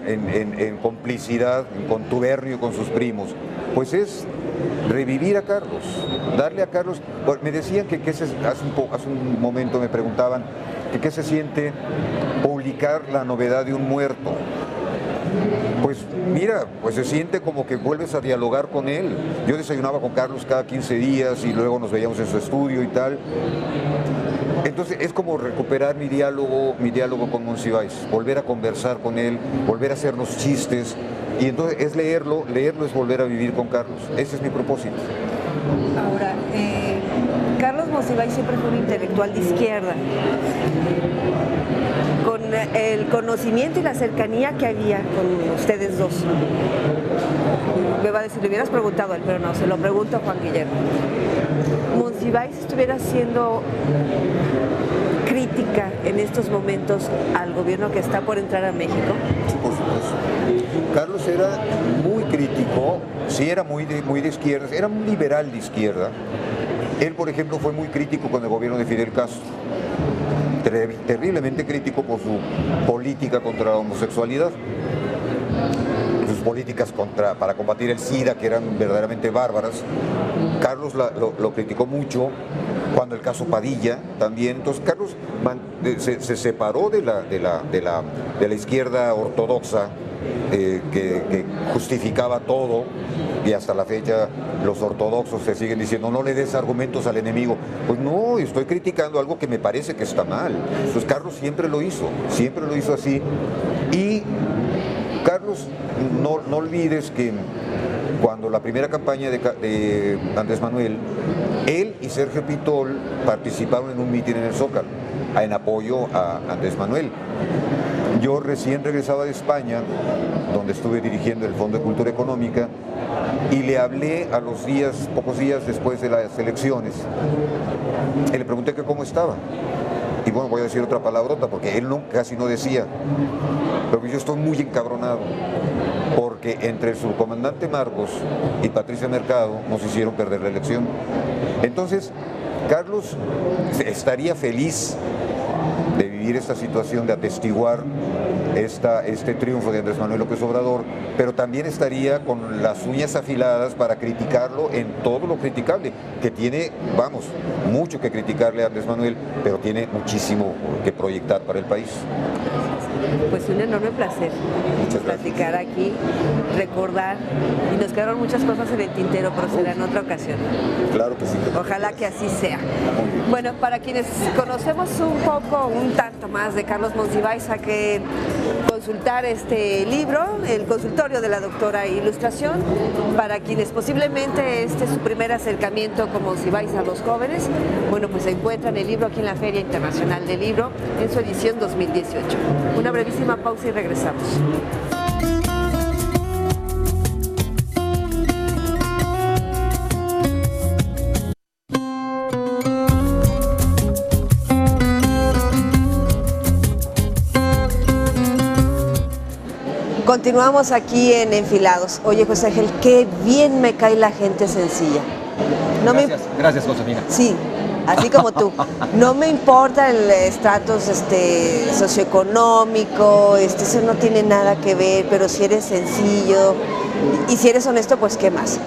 U: en complicidad, en contubernio con sus primos, pues es revivir a Carlos, darle a Carlos. Me decían que hace un momento me preguntaban que qué se siente publicar la novedad de un muerto. Pues mira, pues se siente como que vuelves a dialogar con él. Yo desayunaba con Carlos cada 15 días y luego nos veíamos en su estudio y tal. Entonces es como recuperar mi diálogo con Monsiváis, volver a conversar con él, volver a hacernos chistes, y entonces es leerlo es volver a vivir con Carlos. Ese es mi propósito.
A: Ahora, Carlos Monsiváis siempre fue un intelectual de izquierda, con el conocimiento y la cercanía que había con ustedes dos. Me va a decir, le hubieras preguntado a él, pero no, se lo pregunto a Juan Guillermo. ¿Monsiváis estuviera haciendo crítica en estos momentos al gobierno que está por entrar a México?
U: Sí, por supuesto. Carlos era muy crítico, sí, era muy de izquierda, era un liberal de izquierda. Él, por ejemplo, fue muy crítico con el gobierno de Fidel Castro, terriblemente crítico por su política contra la homosexualidad, sus políticas para combatir el SIDA, que eran verdaderamente bárbaras. Carlos lo criticó mucho, cuando el caso Padilla también. Entonces Carlos se separó de la izquierda ortodoxa, que justificaba todo, y hasta la fecha los ortodoxos se siguen diciendo, no le des argumentos al enemigo. Pues no, estoy criticando algo que me parece que está mal. Entonces Carlos siempre lo hizo así. Y Carlos, no olvides que cuando la primera campaña de Andrés Manuel, él y Sergio Pitol participaron en un mitin en el Zócalo, en apoyo a Andrés Manuel. Yo recién regresaba de España, donde estuve dirigiendo el Fondo de Cultura Económica, y le hablé a los pocos días después de las elecciones, y le pregunté que cómo estaba. Y bueno, voy a decir otra palabrota, porque él casi no decía, pero yo estoy muy encabronado, porque entre el subcomandante Marcos y Patricia Mercado nos hicieron perder la elección. Entonces, Carlos estaría feliz de vivir esta situación, de atestiguar este triunfo de Andrés Manuel López Obrador, pero también estaría con las uñas afiladas para criticarlo en todo lo criticable, que tiene, vamos, mucho que criticarle a Andrés Manuel, pero tiene muchísimo que proyectar para el país.
A: Pues un enorme placer platicar aquí, recordar, y nos quedaron muchas cosas en el tintero, pero será en otra ocasión.
U: Claro que sí.
A: Ojalá que así sea. Bueno, para quienes conocemos un tanto más de Carlos Monsiváis, hay que consultar este libro, el consultorio de la doctora Ilustración. Para quienes posiblemente este es su primer acercamiento con Monsiváis a los jóvenes, bueno, pues se encuentran el libro aquí en la Feria Internacional del Libro en su edición 2018. Una brevísima pausa y regresamos. Continuamos aquí en Enfilados. Oye, José Ángel, qué bien me cae la gente sencilla.
B: Gracias, Josefina.
A: Sí, así como tú. No me importa el estatus socioeconómico, eso no tiene nada que ver, pero si eres sencillo y si eres honesto, pues qué más.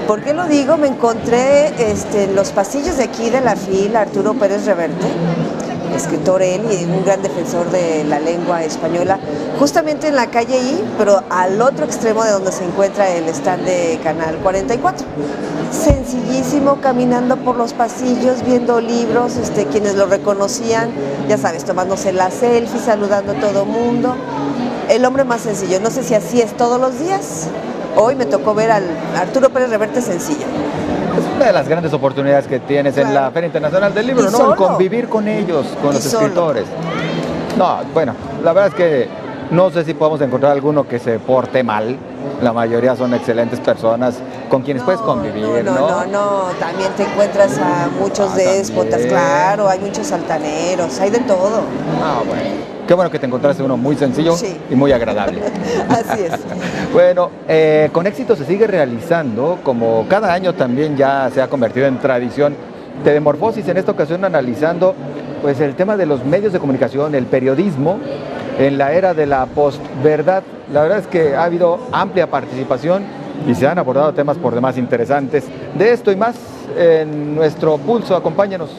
A: ¿Por qué lo digo? Me encontré en los pasillos de aquí de la FIL, Arturo Pérez Reverte, escritor él y un gran defensor de la lengua española, justamente en la calle I, pero al otro extremo de donde se encuentra el stand de Canal 44. Sencillísimo, caminando por los pasillos, viendo libros, quienes lo reconocían, ya sabes, tomándose la selfie, saludando a todo mundo. El hombre más sencillo, no sé si así es todos los días. Hoy me tocó ver al Arturo Pérez Reverte sencillo.
B: Es una de las grandes oportunidades que tienes en la Feria Internacional del Libro, ¿no? El convivir con ellos, con los escritores. No, bueno, la verdad es que no sé si podemos encontrar alguno que se porte mal. La mayoría son excelentes personas con quienes puedes convivir,
A: No, también te encuentras a muchos déspotas, claro, hay muchos altaneros, hay de todo.
B: Bueno. Qué bueno que te encontraste uno muy sencillo y muy agradable.
A: Así es.
B: Bueno, con éxito se sigue realizando, como cada año también ya se ha convertido en tradición, Tedemorfosis, en esta ocasión analizando pues el tema de los medios de comunicación, el periodismo, en la era de la postverdad. La verdad es que ha habido amplia participación y se han abordado temas por demás interesantes. De esto y más en nuestro pulso, acompáñanos.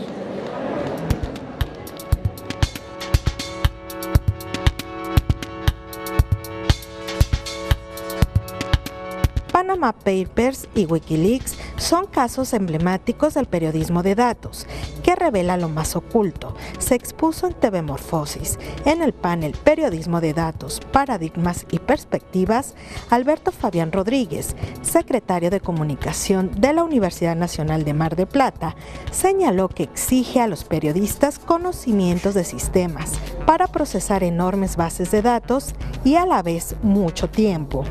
D: Panama Papers y Wikileaks son casos emblemáticos del periodismo de datos, que revela lo más oculto. Se expuso en Tedemorfosis, en el panel Periodismo de Datos, Paradigmas y Perspectivas, Alberto Fabián Rodríguez, secretario de Comunicación de la Universidad Nacional de Mar del Plata, señaló que exige a los periodistas conocimientos de sistemas para procesar enormes bases de datos y a la vez mucho tiempo.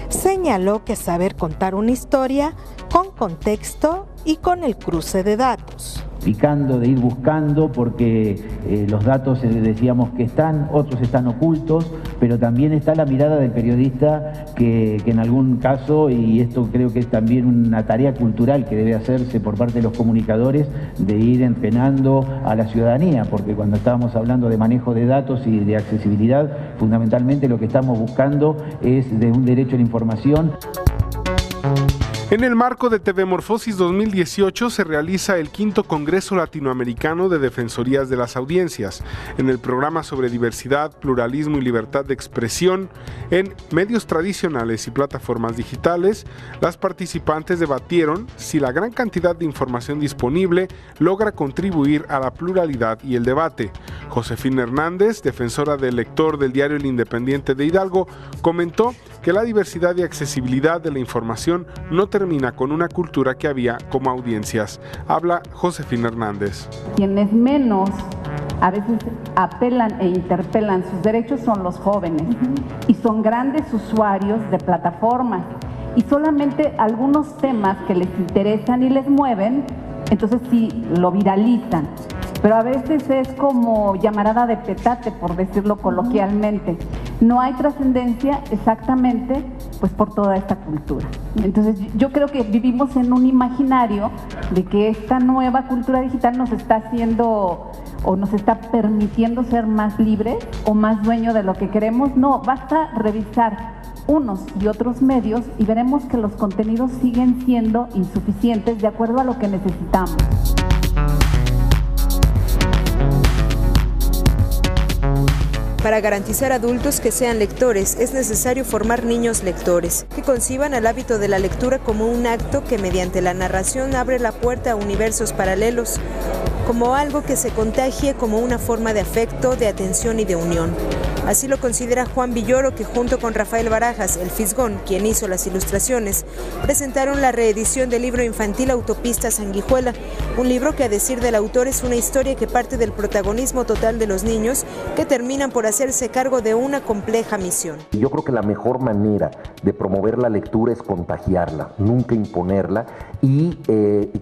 D: Señaló que saber contar una historia con contexto y con el cruce de datos.
V: Picando, de ir buscando, porque los datos decíamos que están, otros están ocultos, pero también está la mirada del periodista que en algún caso, y esto creo que es también una tarea cultural que debe hacerse por parte de los comunicadores, de ir entrenando a la ciudadanía, porque cuando estábamos hablando de manejo de datos y de accesibilidad, fundamentalmente lo que estamos buscando es de un derecho a la información.
W: En el marco de Tedemorfosis 2018 se realiza el 5º Congreso Latinoamericano de Defensorías de las Audiencias. En el programa sobre diversidad, pluralismo y libertad de expresión en medios tradicionales y plataformas digitales, las participantes debatieron si la gran cantidad de información disponible logra contribuir a la pluralidad y el debate. Josefina Hernández, defensora del lector del diario El Independiente de Hidalgo, comentó que la diversidad y accesibilidad de la información no termina con una cultura que había como audiencias. Habla Josefina Hernández.
X: Quienes menos a veces apelan e interpelan sus derechos son los jóvenes y son grandes usuarios de plataformas y solamente algunos temas que les interesan y les mueven, entonces sí lo viralizan. Pero a veces es como llamarada de petate, por decirlo coloquialmente. No hay trascendencia exactamente pues por toda esta cultura. Entonces yo creo que vivimos en un imaginario de que esta nueva cultura digital nos está haciendo o nos está permitiendo ser más libres o más dueños de lo que queremos. No, basta revisar unos y otros medios y veremos que los contenidos siguen siendo insuficientes de acuerdo a lo que necesitamos.
C: Para garantizar adultos que sean lectores, es necesario formar niños lectores, que conciban el hábito de la lectura como un acto que mediante la narración abre la puerta a universos paralelos, como algo que se contagie como una forma de afecto, de atención y de unión. Así lo considera Juan Villoro, que junto con Rafael Barajas, el Fisgón, quien hizo las ilustraciones, presentaron la reedición del libro infantil Autopista Sanguijuela, un libro que, a decir del autor, es una historia que parte del protagonismo total de los niños que terminan por hacerse cargo de una compleja misión.
E: Yo creo que la mejor manera de promover la lectura es contagiarla, nunca imponerla, y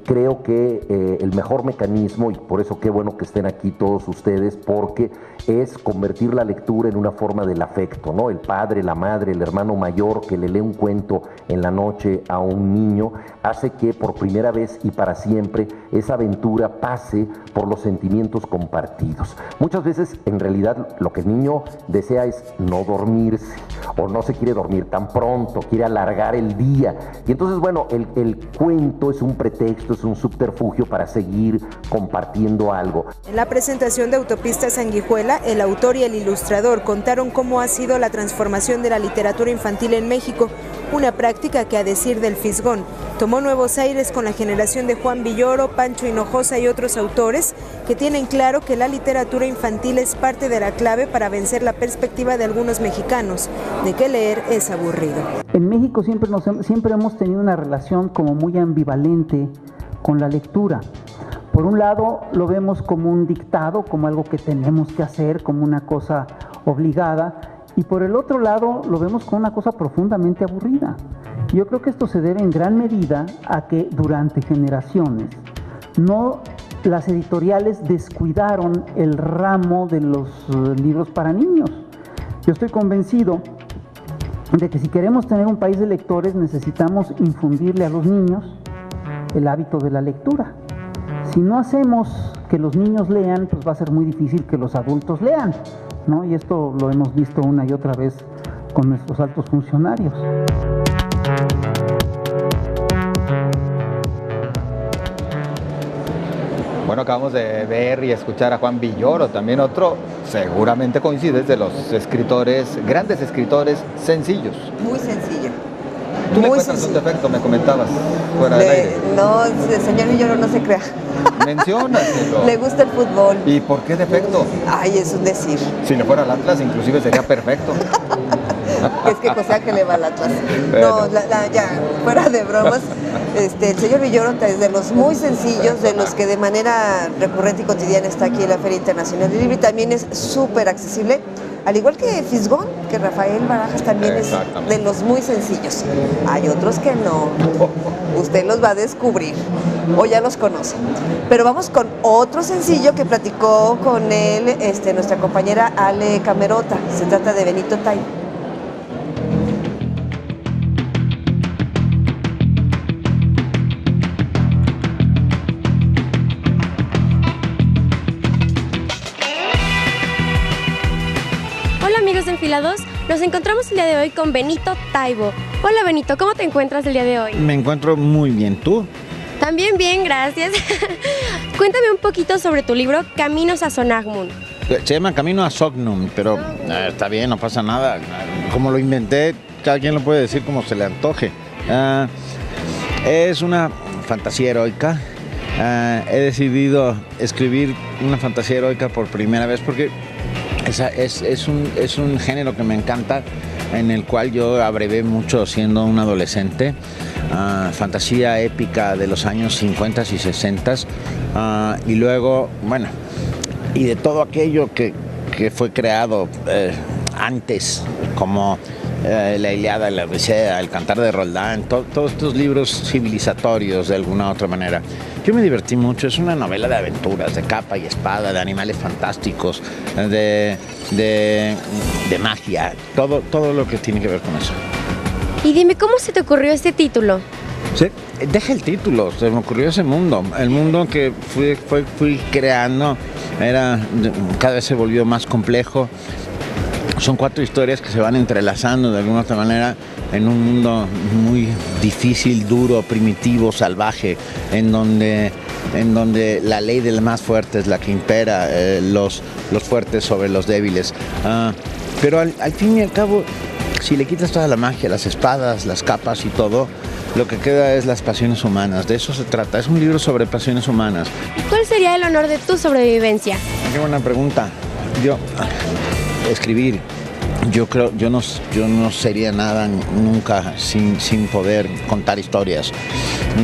E: creo que el mejor mecanismo, y por eso qué bueno que estén aquí todos ustedes, porque es convertir la lectura en una forma del afecto, ¿no? El padre, la madre, el hermano mayor que le lee un cuento en la noche a un niño hace que por primera vez y para siempre esa aventura pase por los sentimientos compartidos. Muchas veces en realidad lo que el niño desea es no dormirse o no se quiere dormir tan pronto, quiere alargar el día, y entonces bueno, el cuento es un pretexto, es un subterfugio para seguir compartiendo algo.
C: En la presentación de Autopista Sanguijuela, el autor y el ilustrador contaron cómo ha sido la transformación de la literatura infantil en México, una práctica que, a decir del Fisgón, tomó nuevos aires con la generación de Juan Villoro, Pancho Hinojosa y otros autores que tienen claro que la literatura infantil es parte de la clave para vencer la perspectiva de algunos mexicanos de que leer es aburrido.
F: En México siempre hemos tenido una relación como muy ambivalente con la lectura. Por un lado lo vemos como un dictado, como algo que tenemos que hacer, como una cosa obligada, y por el otro lado lo vemos como una cosa profundamente aburrida. Yo creo que esto se debe en gran medida a que durante generaciones las editoriales descuidaron el ramo de los libros para niños. Yo estoy convencido de que si queremos tener un país de lectores necesitamos infundirle a los niños el hábito de la lectura. Si no hacemos que los niños lean, pues va a ser muy difícil que los adultos lean, ¿no? Y esto lo hemos visto una y otra vez con nuestros altos funcionarios.
B: Bueno, acabamos de ver y escuchar a Juan Villoro, también otro, seguramente coincides, de los escritores, grandes escritores sencillos.
A: Muy sencillo.
B: Tú le cuentas un defecto, me comentabas, fuera del aire.
A: No, el señor Villoro no se crea.
B: Menciónaselo.
A: Le gusta el fútbol.
B: ¿Y por qué defecto?
A: Ay, es un decir.
B: Si le fuera al Atlas, inclusive sería perfecto.
A: Es que José Ángel le va al Atlas.
B: Bueno.
A: No, ya, fuera de bromas. El señor Villoro es de los muy sencillos, de los que de manera recurrente y cotidiana está aquí en la Feria Internacional del Libro, y también es súper accesible, al igual que Fisgón, que Rafael Barajas también es de los muy sencillos. Hay otros que no, usted los va a descubrir o ya los conoce. Pero vamos con otro sencillo que platicó con él nuestra compañera Ale Camerota. Se trata de Benito Taibo.
I: Enfilados, nos encontramos el día de hoy con Benito Taibo. Hola Benito, ¿cómo te encuentras el día de hoy?
Y: Me encuentro muy bien, ¿tú?
I: También bien, gracias. Cuéntame un poquito sobre tu libro Caminos a Sognum.
Y: Se llama Camino a Sognum, pero está bien, no pasa nada. Como lo inventé, cada quien lo puede decir como se le antoje. Es una fantasía heroica. He decidido escribir una fantasía heroica por primera vez porque es un género que me encanta, en el cual yo abrevé mucho siendo un adolescente. Fantasía épica de los años 50 y 60, y luego, bueno, y de todo aquello que fue creado antes, como la Ilíada, la Odisea, el Cantar de Roldán, todos estos libros civilizatorios de alguna u otra manera. Yo me divertí mucho, es una novela de aventuras, de capa y espada, de animales fantásticos, de magia, todo lo que tiene que ver con eso.
I: Y dime, ¿cómo se te ocurrió este título?
Y: Sí, deja el título, se me ocurrió ese mundo. El mundo que fui creando cada vez se volvió más complejo. Son 4 historias que se van entrelazando de alguna otra manera en un mundo muy difícil, duro, primitivo, salvaje, en donde la ley del más fuerte es la que impera, los fuertes sobre los débiles. Pero al fin y al cabo, si le quitas toda la magia, las espadas, las capas y todo, lo que queda es las pasiones humanas. De eso se trata. Es un libro sobre pasiones humanas.
I: ¿Cuál sería el honor de tu sobrevivencia?
Y: Qué buena pregunta. Escribir. Yo no sería nada nunca sin poder contar historias.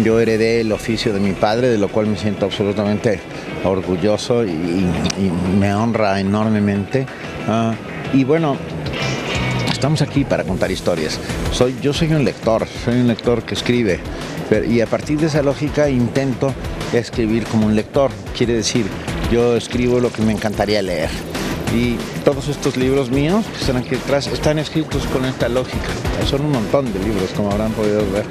Y: Yo heredé el oficio de mi padre, de lo cual me siento absolutamente orgulloso y me honra enormemente. Y bueno, estamos aquí para contar historias. Yo soy un lector que escribe. Y a partir de esa lógica intento escribir como un lector. Quiere decir, yo escribo lo que me encantaría leer. Y todos estos libros míos que están aquí detrás están escritos con esta lógica. Son un montón de libros, como habrán podido ver.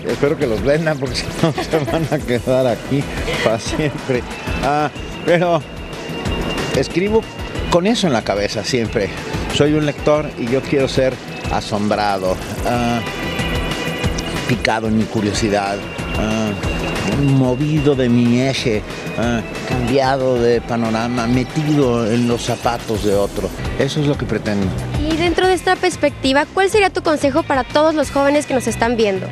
Y: Espero que los vendan porque si no se van a quedar aquí para siempre. Pero escribo con eso en la cabeza siempre. Soy un lector y yo quiero ser asombrado, picado en mi curiosidad, movido de mi eje, cambiado de panorama, metido en los zapatos de otro. Eso es lo que pretendo.
I: Y dentro de esta perspectiva, ¿cuál sería tu consejo para todos los jóvenes que nos están viendo?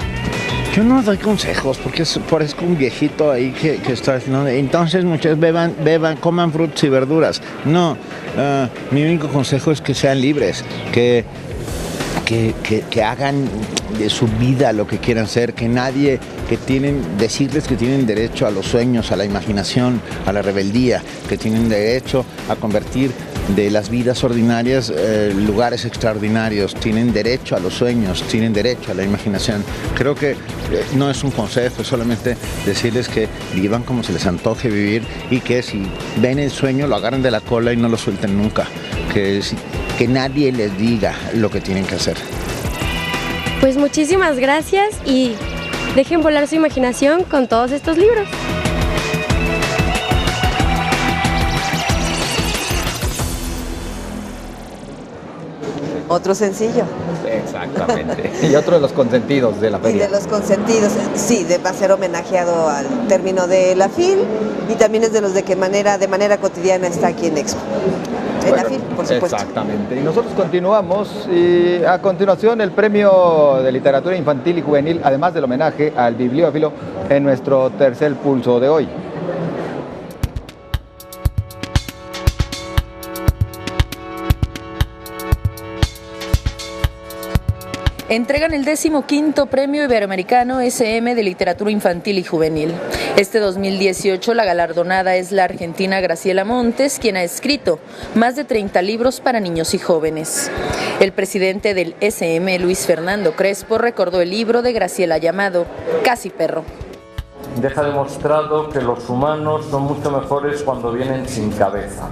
Y: Yo no doy consejos porque parezco un viejito ahí que está diciendo, entonces muchachos beban, coman frutas y verduras. No, mi único consejo es que sean libres, que hagan de su vida lo que quieran ser, decirles que tienen derecho a los sueños, a la imaginación, a la rebeldía, que tienen derecho a convertir de las vidas ordinarias lugares extraordinarios, tienen derecho a los sueños, tienen derecho a la imaginación. Creo que no es un consejo, es solamente decirles que vivan como se les antoje vivir y que si ven el sueño lo agarren de la cola y no lo suelten nunca, que nadie les diga lo que tienen que hacer.
I: Pues muchísimas gracias y dejen volar su imaginación con todos estos libros.
A: Otro sencillo.
B: Exactamente. Y otro de los consentidos de la feria.
A: Y de los consentidos, sí, va a ser homenajeado al término de la FIL y también es de los de que de manera cotidiana está aquí en Expo. En la FIL, por supuesto.
B: Exactamente. Y nosotros continuamos y a continuación el premio de literatura infantil y juvenil, además del homenaje al bibliófilo en nuestro tercer pulso de hoy.
G: Entregan el 15º Premio Iberoamericano SM de Literatura Infantil y Juvenil. Este 2018 la galardonada es la argentina Graciela Montes, quien ha escrito más de 30 libros para niños y jóvenes. El presidente del SM, Luis Fernando Crespo, recordó el libro de Graciela llamado Casi Perro.
H: Deja demostrado que los humanos son mucho mejores cuando vienen sin cabeza.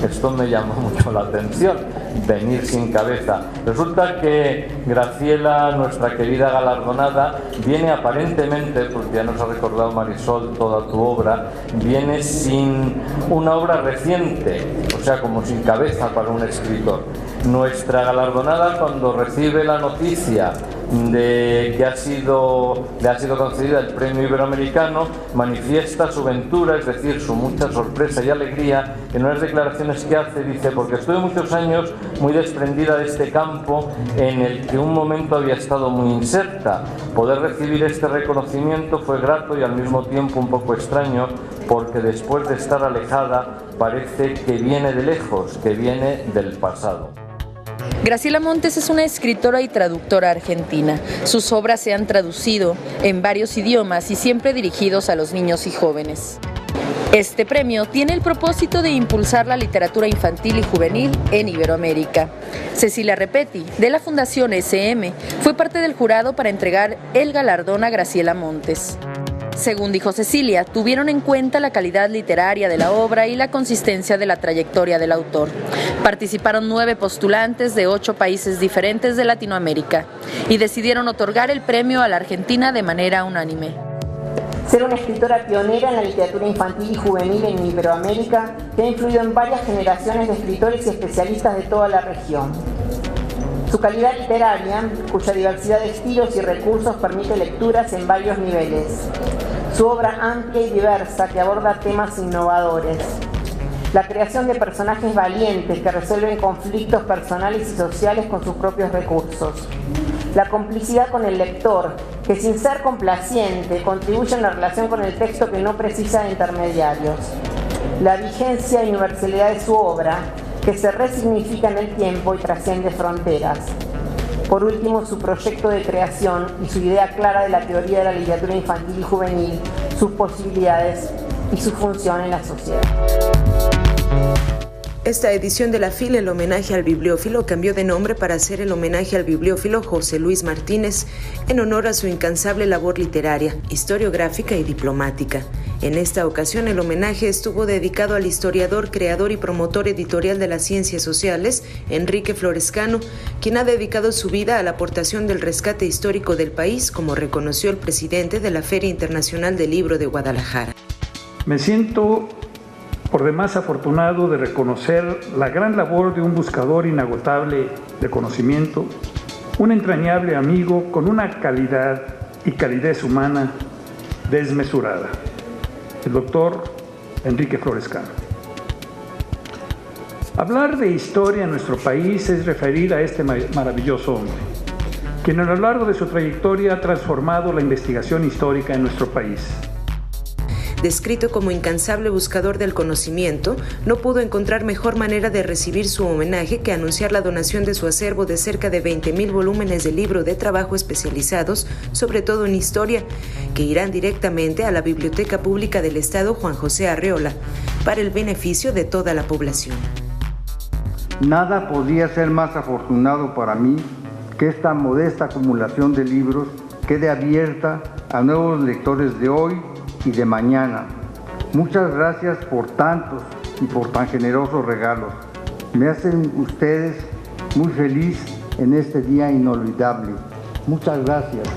H: Esto me llamó mucho la atención, venir sin cabeza. Resulta que Graciela, nuestra querida galardonada, viene aparentemente, porque ya nos ha recordado Marisol toda tu obra, viene sin una obra reciente, o sea, como sin cabeza para un escritor. Nuestra galardonada, cuando recibe la noticia de que le ha sido concedida el premio iberoamericano, manifiesta su ventura, es decir, su mucha sorpresa y alegría. En unas declaraciones que hace, dice: porque estuve muchos años muy desprendida de este campo en el que un momento había estado muy inserta. Poder recibir este reconocimiento fue grato y al mismo tiempo un poco extraño, porque después de estar alejada parece que viene de lejos, que viene del pasado.
G: Graciela Montes es una escritora y traductora argentina. Sus obras se han traducido en varios idiomas y siempre dirigidos a los niños y jóvenes. Este premio tiene el propósito de impulsar la literatura infantil y juvenil en Iberoamérica. Cecilia Repetti, de la Fundación SM, fue parte del jurado para entregar el galardón a Graciela Montes. Según dijo Cecilia, tuvieron en cuenta la calidad literaria de la obra y la consistencia de la trayectoria del autor. Participaron 9 postulantes de 8 países diferentes de Latinoamérica y decidieron otorgar el premio a la Argentina de manera unánime.
J: Ser una escritora pionera en la literatura infantil y juvenil en Iberoamérica que ha influido en varias generaciones de escritores y especialistas de toda la región. Su calidad literaria, cuya diversidad de estilos y recursos permite lecturas en varios niveles. Su obra amplia y diversa que aborda temas innovadores. La creación de personajes valientes que resuelven conflictos personales y sociales con sus propios recursos. La complicidad con el lector, que sin ser complaciente contribuye en la relación con el texto que no precisa de intermediarios. La vigencia y universalidad de su obra, que se resignifica en el tiempo y trasciende fronteras. Por último, su proyecto de creación y su idea clara de la teoría de la literatura infantil y juvenil, sus posibilidades y su función en la sociedad.
C: Esta edición de la FIL, el homenaje al bibliófilo, cambió de nombre para hacer el homenaje al bibliófilo José Luis Martínez en honor a su incansable labor literaria, historiográfica y diplomática. En esta ocasión, el homenaje estuvo dedicado al historiador, creador y promotor editorial de las ciencias sociales, Enrique Florescano, quien ha dedicado su vida a la aportación del rescate histórico del país, como reconoció el presidente de la Feria Internacional del Libro de Guadalajara.
K: Me siento por demás afortunado de reconocer la gran labor de un buscador inagotable de conocimiento, un entrañable amigo con una calidad y calidez humana desmesurada, el doctor Enrique Florescano. Hablar de historia en nuestro país es referir a este maravilloso hombre, quien a lo largo de su trayectoria ha transformado la investigación histórica en nuestro país.
C: Descrito como incansable buscador del conocimiento, no pudo encontrar mejor manera de recibir su homenaje que anunciar la donación de su acervo de cerca de 20,000 volúmenes de libro de trabajo especializados, sobre todo en historia, que irán directamente a la Biblioteca Pública del Estado Juan José Arreola, para el beneficio de toda la población.
L: Nada podía ser más afortunado para mí que esta modesta acumulación de libros quede abierta a nuevos lectores de hoy y de mañana. Muchas gracias por tantos y por tan generosos regalos. Me hacen ustedes muy feliz en este día inolvidable. Muchas gracias.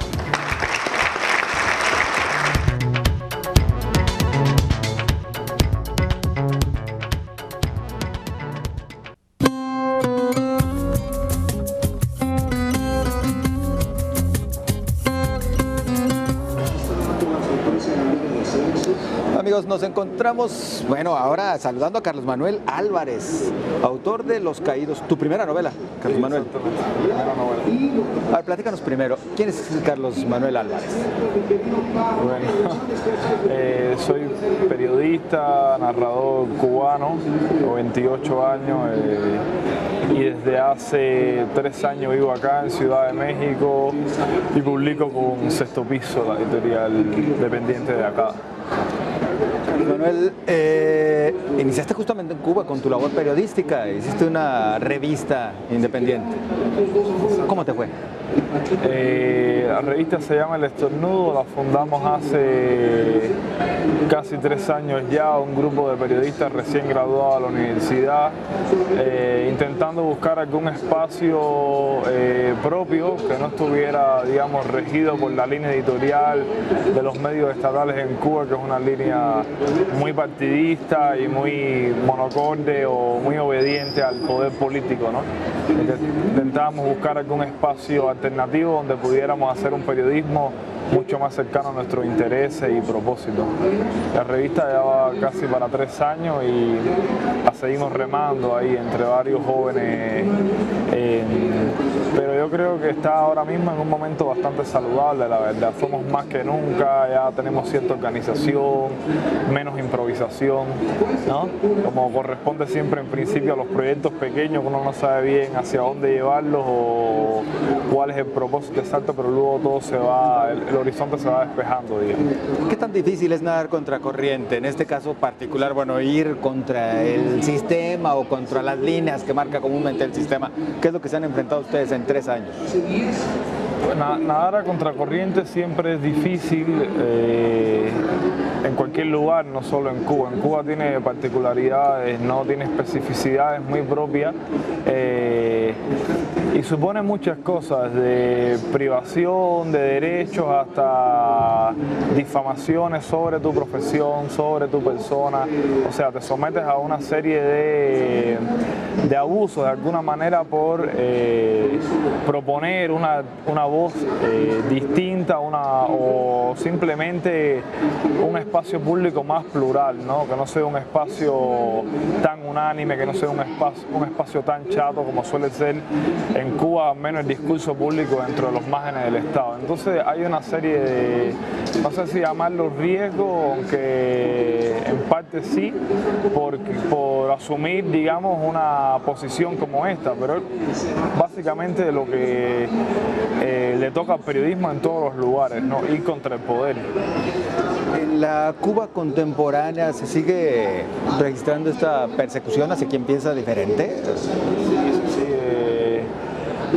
B: Amigos, nos encontramos, ahora saludando a Carlos Manuel Álvarez, autor de Los Caídos, tu primera novela, Carlos Manuel.
N: Primera novela.
B: A ver, platícanos primero, ¿quién es Carlos Manuel Álvarez?
N: Bueno, soy periodista, narrador cubano, tengo 28 años y desde hace 3 años vivo acá en Ciudad de México y publico con Sexto Piso, la editorial dependiente de acá.
B: Manuel, iniciaste justamente en Cuba con tu labor periodística, hiciste una revista independiente. ¿Cómo te fue?
N: La revista se llama El Estornudo, la fundamos hace casi 3 años ya, un grupo de periodistas recién graduados a la universidad, intentando buscar algún espacio propio que no estuviera, digamos, regido por la línea editorial de los medios estatales en Cuba, que es una línea muy partidista y muy monocorde o muy obediente al poder político, ¿no? Intentábamos buscar algún espacio alternativo donde pudiéramos hacer un periodismo mucho más cercano a nuestros intereses y propósitos. La revista lleva casi para 3 años y la seguimos remando ahí entre varios jóvenes, pero yo creo que está ahora mismo en un momento bastante saludable, la verdad. Somos más que nunca, ya tenemos cierta organización, menos improvisación, ¿no? Como corresponde siempre en principio a los proyectos pequeños, que uno no sabe bien hacia dónde llevarlos o cuál es el propósito exacto, pero luego todo se va, el horizonte se va despejando, digamos.
B: ¿Qué tan difícil es nadar contra corriente? En este caso particular, ir contra el sistema o contra las líneas que marca comúnmente el sistema. ¿Qué es lo que se han enfrentado ustedes en 3 años?
N: Nadar a contracorriente siempre es difícil en cualquier lugar, no solo en Cuba. En Cuba tiene particularidades, no tiene especificidades muy propias y supone muchas cosas, de privación de derechos hasta difamaciones sobre tu profesión, sobre tu persona. O sea, te sometes a una serie de abusos de alguna manera por proponer una voz distinta o simplemente un espacio público más plural, ¿no? Que no sea un espacio tan unánime, que no sea un espacio tan chato como suele ser en Cuba, al menos el discurso público dentro de los márgenes del Estado. Entonces hay una serie de, no sé si llamarlo riesgos, aunque en parte sí, por asumir, digamos, una posición como esta, pero básicamente lo que le toca al periodismo en todos los lugares, ¿no? Ir contra el poder.
B: En la Cuba contemporánea se sigue registrando esta persecución hacia quien piensa diferente.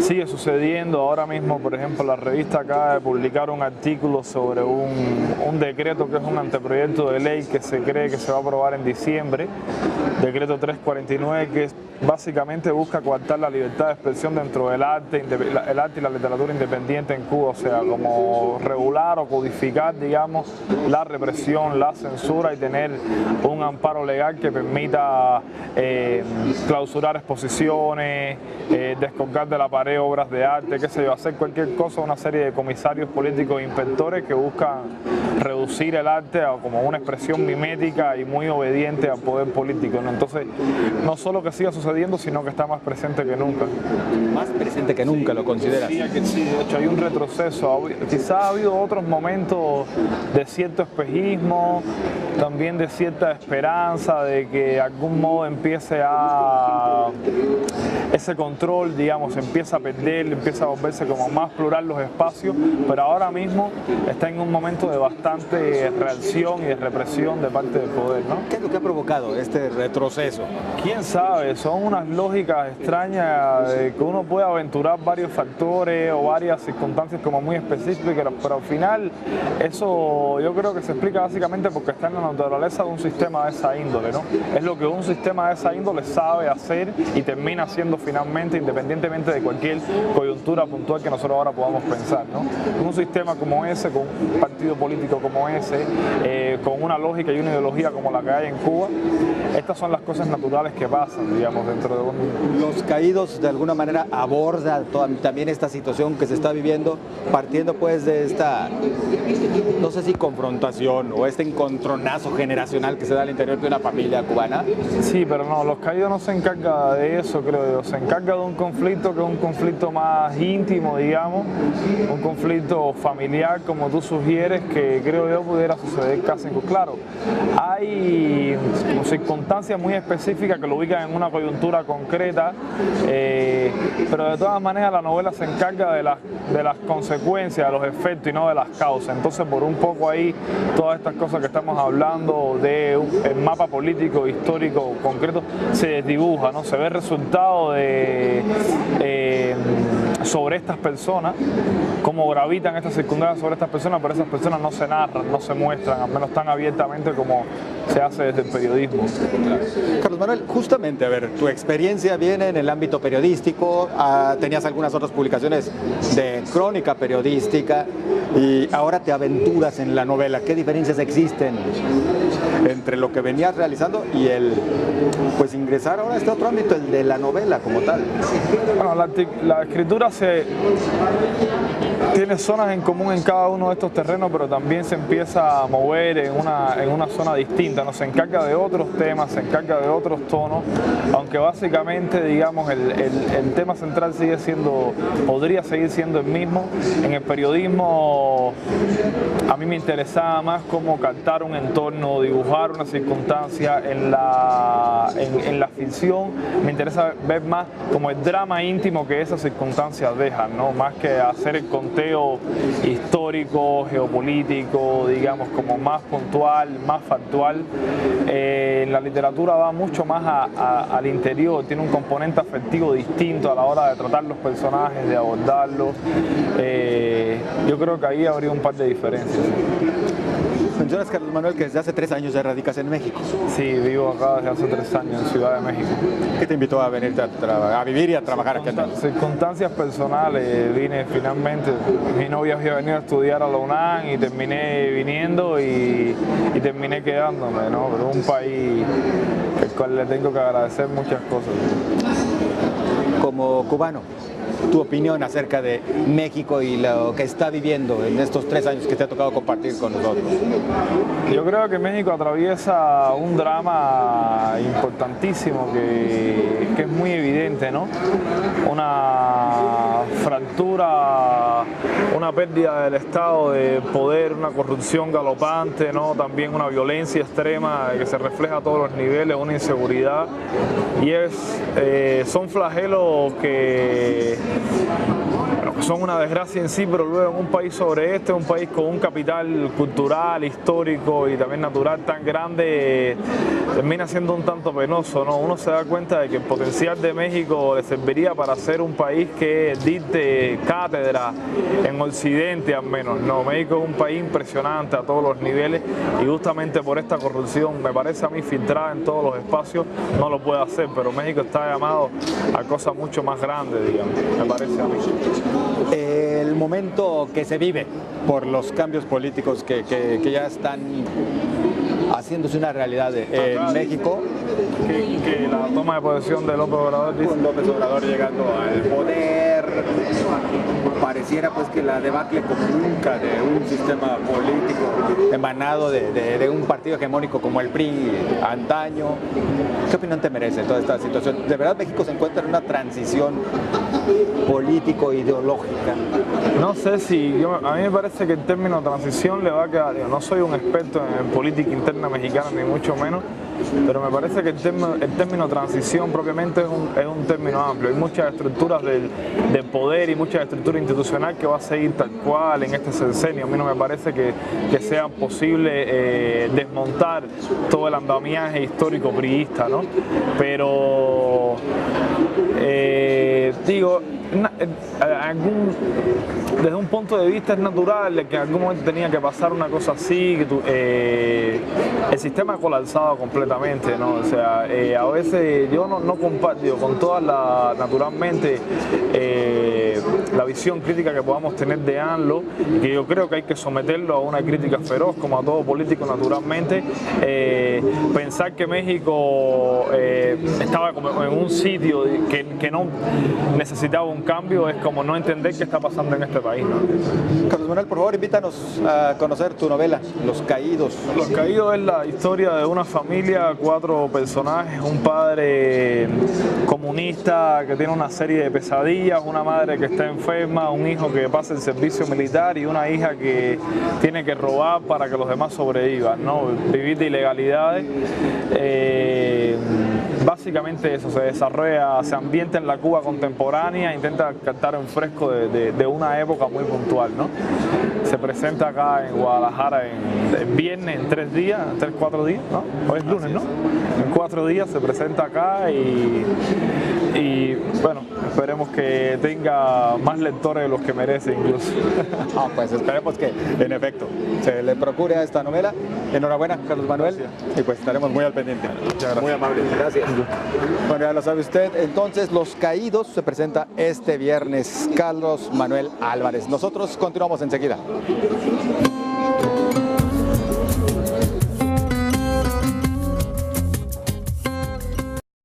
N: Sigue sucediendo. Ahora mismo, por ejemplo, la revista acaba de publicar un artículo sobre un decreto que es un anteproyecto de ley que se cree que se va a aprobar en diciembre, decreto 349, que básicamente busca coartar la libertad de expresión dentro del arte y la literatura independiente en Cuba, o sea, como regular o codificar, digamos, la represión, la censura y tener un amparo legal que permita clausurar exposiciones, descolgar de la pared obras de arte, qué sé yo, hacer cualquier cosa, una serie de comisarios políticos e inspectores que buscan reducir el arte a como una expresión mimética y muy obediente al poder político, ¿no? Entonces, no solo que siga sucediendo, sino que está más presente que nunca.
B: Más presente que nunca, ¿lo consideras?
N: Sí, de hecho hay un retroceso. Quizás ha habido otros momentos de cierto espejismo, también de cierta esperanza de que de algún modo empiece a ese control, digamos, empieza a perder, empieza a volverse como más plural los espacios, pero ahora mismo está en un momento de bastante reacción y de represión de parte del poder, ¿no?
B: ¿Qué es lo que ha provocado este retroceso?
N: ¿Quién sabe? Son unas lógicas extrañas de que uno puede aventurar varios factores o varias circunstancias como muy específicas, pero al final eso yo creo que se explica básicamente porque está en la naturaleza de un sistema de esa índole, ¿no? Es lo que un sistema de esa índole sabe hacer y termina haciendo finalmente, independientemente de cualquier coyuntura puntual que nosotros ahora podamos pensar, ¿no? Un sistema como ese, con un partido político como ese, con una lógica y una ideología como la que hay en Cuba, estas son las cosas naturales que pasan, digamos, dentro de un...
B: Los Caídos de alguna manera aborda también esta situación que se está viviendo, partiendo pues de esta, no sé si confrontación o este encontronazo generacional que se da al interior de una familia cubana.
N: Sí, pero no, Los Caídos no se encarga de eso, creo yo, se encarga de un conflicto que es un conflicto más íntimo, digamos, un conflicto familiar, como tú sugieres, que creo yo pudiera suceder casi, claro, hay circunstancias muy específicas que lo ubican en una coyuntura concreta, pero de todas maneras la novela se encarga de las consecuencias, de los efectos y no de las causas. Entonces, por un poco ahí, todas estas cosas que estamos hablando de el mapa político, histórico, concreto, se desdibuja, ¿no? Se ve el resultado de sobre estas personas, cómo gravitan estas circunstancias sobre estas personas, pero esas personas no se narran, no se muestran, al menos tan abiertamente como se hace desde el periodismo.
B: Carlos Manuel, justamente, a ver, tu experiencia viene en el ámbito periodístico, tenías algunas otras publicaciones de crónica periodística y ahora te aventuras en la novela. ¿Qué diferencias existen entre lo que venías realizando y pues ingresar ahora a este otro ámbito, el de la novela como tal?
N: Bueno, la escritura tiene zonas en común en cada uno de estos terrenos, pero también se empieza a mover en una zona distinta, ¿no? Se encarga de otros temas, se encarga de otros tonos, aunque básicamente, digamos, el tema central podría seguir siendo el mismo. En el periodismo a mí me interesaba más cómo captar un entorno, dibujar una circunstancia. En la ficción me interesa ver más como el drama íntimo que esas circunstancias dejan, ¿no? Más que hacer el contexto reporteo histórico, geopolítico, digamos, como más puntual, más factual. La literatura va mucho más al interior, tiene un componente afectivo distinto a la hora de tratar los personajes, de abordarlos. Yo creo que ahí habría un par de diferencias.
B: Mencionas, Carlos Manuel, que desde hace 3 años ya radicas en México.
N: Sí, vivo acá desde hace 3 años en Ciudad de México.
B: ¿Qué te invitó a venir a vivir y a trabajar aquí en México?
N: Circunstancias personales, vine finalmente, mi novia iba a venir a estudiar a la UNAM y terminé viniendo y terminé quedándome, ¿no? Pero es un país al cual le tengo que agradecer muchas cosas.
B: Como cubano, tu opinión acerca de México y lo que está viviendo en estos 3 años que te ha tocado compartir con nosotros.
N: Yo creo que México atraviesa un drama importantísimo que es muy evidente, ¿no? Una fractura, una pérdida del Estado de poder, una corrupción galopante, ¿no? También una violencia extrema que se refleja a todos los niveles, una inseguridad, y son flagelos que son una desgracia en sí, pero luego en un país sobre un país con un capital cultural, histórico y también natural tan grande, termina siendo un tanto penoso, ¿no? Uno se da cuenta de que el potencial de México le serviría para ser un país que dicte cátedra en Occidente al menos, ¿no? México es un país impresionante a todos los niveles y justamente por esta corrupción, me parece a mí, filtrada en todos los espacios, no lo puede hacer, pero México está llamado a cosas mucho más grandes, digamos, me parece a mí.
B: El momento que se vive por los cambios políticos que ya están haciéndose una realidad en México.
N: Que la toma de posesión de López Obrador,
B: con López Obrador llegando al poder, pareciera pues que la debacle como nunca de un sistema político emanado de un partido hegemónico como el PRI antaño. ¿Qué opinión te merece toda esta situación? ¿De verdad México se encuentra en una transición político-ideológica?
N: No sé si, a mí me parece que el término transición le va a quedar, no soy un experto en política interna mexicana ni mucho menos, pero me parece que el término transición propiamente es un término amplio. Hay muchas estructuras del poder y mucha estructura institucional que va a seguir tal cual en este sexenio. A mí no me parece que sea posible desmontar todo el andamiaje histórico priista, ¿no? Pero digo, desde un punto de vista es natural que en algún momento tenía que pasar una cosa así, que el sistema ha colapsado completamente, ¿no? O sea, a veces yo no comparto con toda naturalmente la visión crítica que podamos tener de AMLO, que yo creo que hay que someterlo a una crítica feroz, como a todo político naturalmente. Pensar que México estaba como en un sitio que no necesitaba un cambio es como no entender qué está pasando en este país, ¿no?
B: Carlos Manuel, por favor, invítanos a conocer tu novela, Los Caídos.
N: Los Caídos es la historia de una familia, 4 personajes, un padre comunista que tiene una serie de pesadillas, una madre que está enferma, un hijo que pasa el servicio militar y una hija que tiene que robar para que los demás sobrevivan, ¿no? Vivir de ilegalidades. Básicamente eso, se desarrolla, se ambienta en la Cuba contemporánea, intenta captar un fresco de una época muy puntual, ¿no? Se presenta acá en Guadalajara el viernes, en 3 días, 4 días, ¿no? Hoy es lunes, ¿no? En 4 días se presenta acá y bueno, esperemos que tenga más lectores de los que merece incluso.
B: Pues esperemos que en efecto se le procure a esta novela. Enhorabuena, Carlos Manuel. Gracias. Y pues estaremos muy al pendiente.
N: Muchas gracias.
B: Muy amable. Gracias. Bueno, ya lo sabe usted. Entonces, Los Caídos se presenta este viernes. Carlos Manuel Álvarez. Nosotros continuamos enseguida.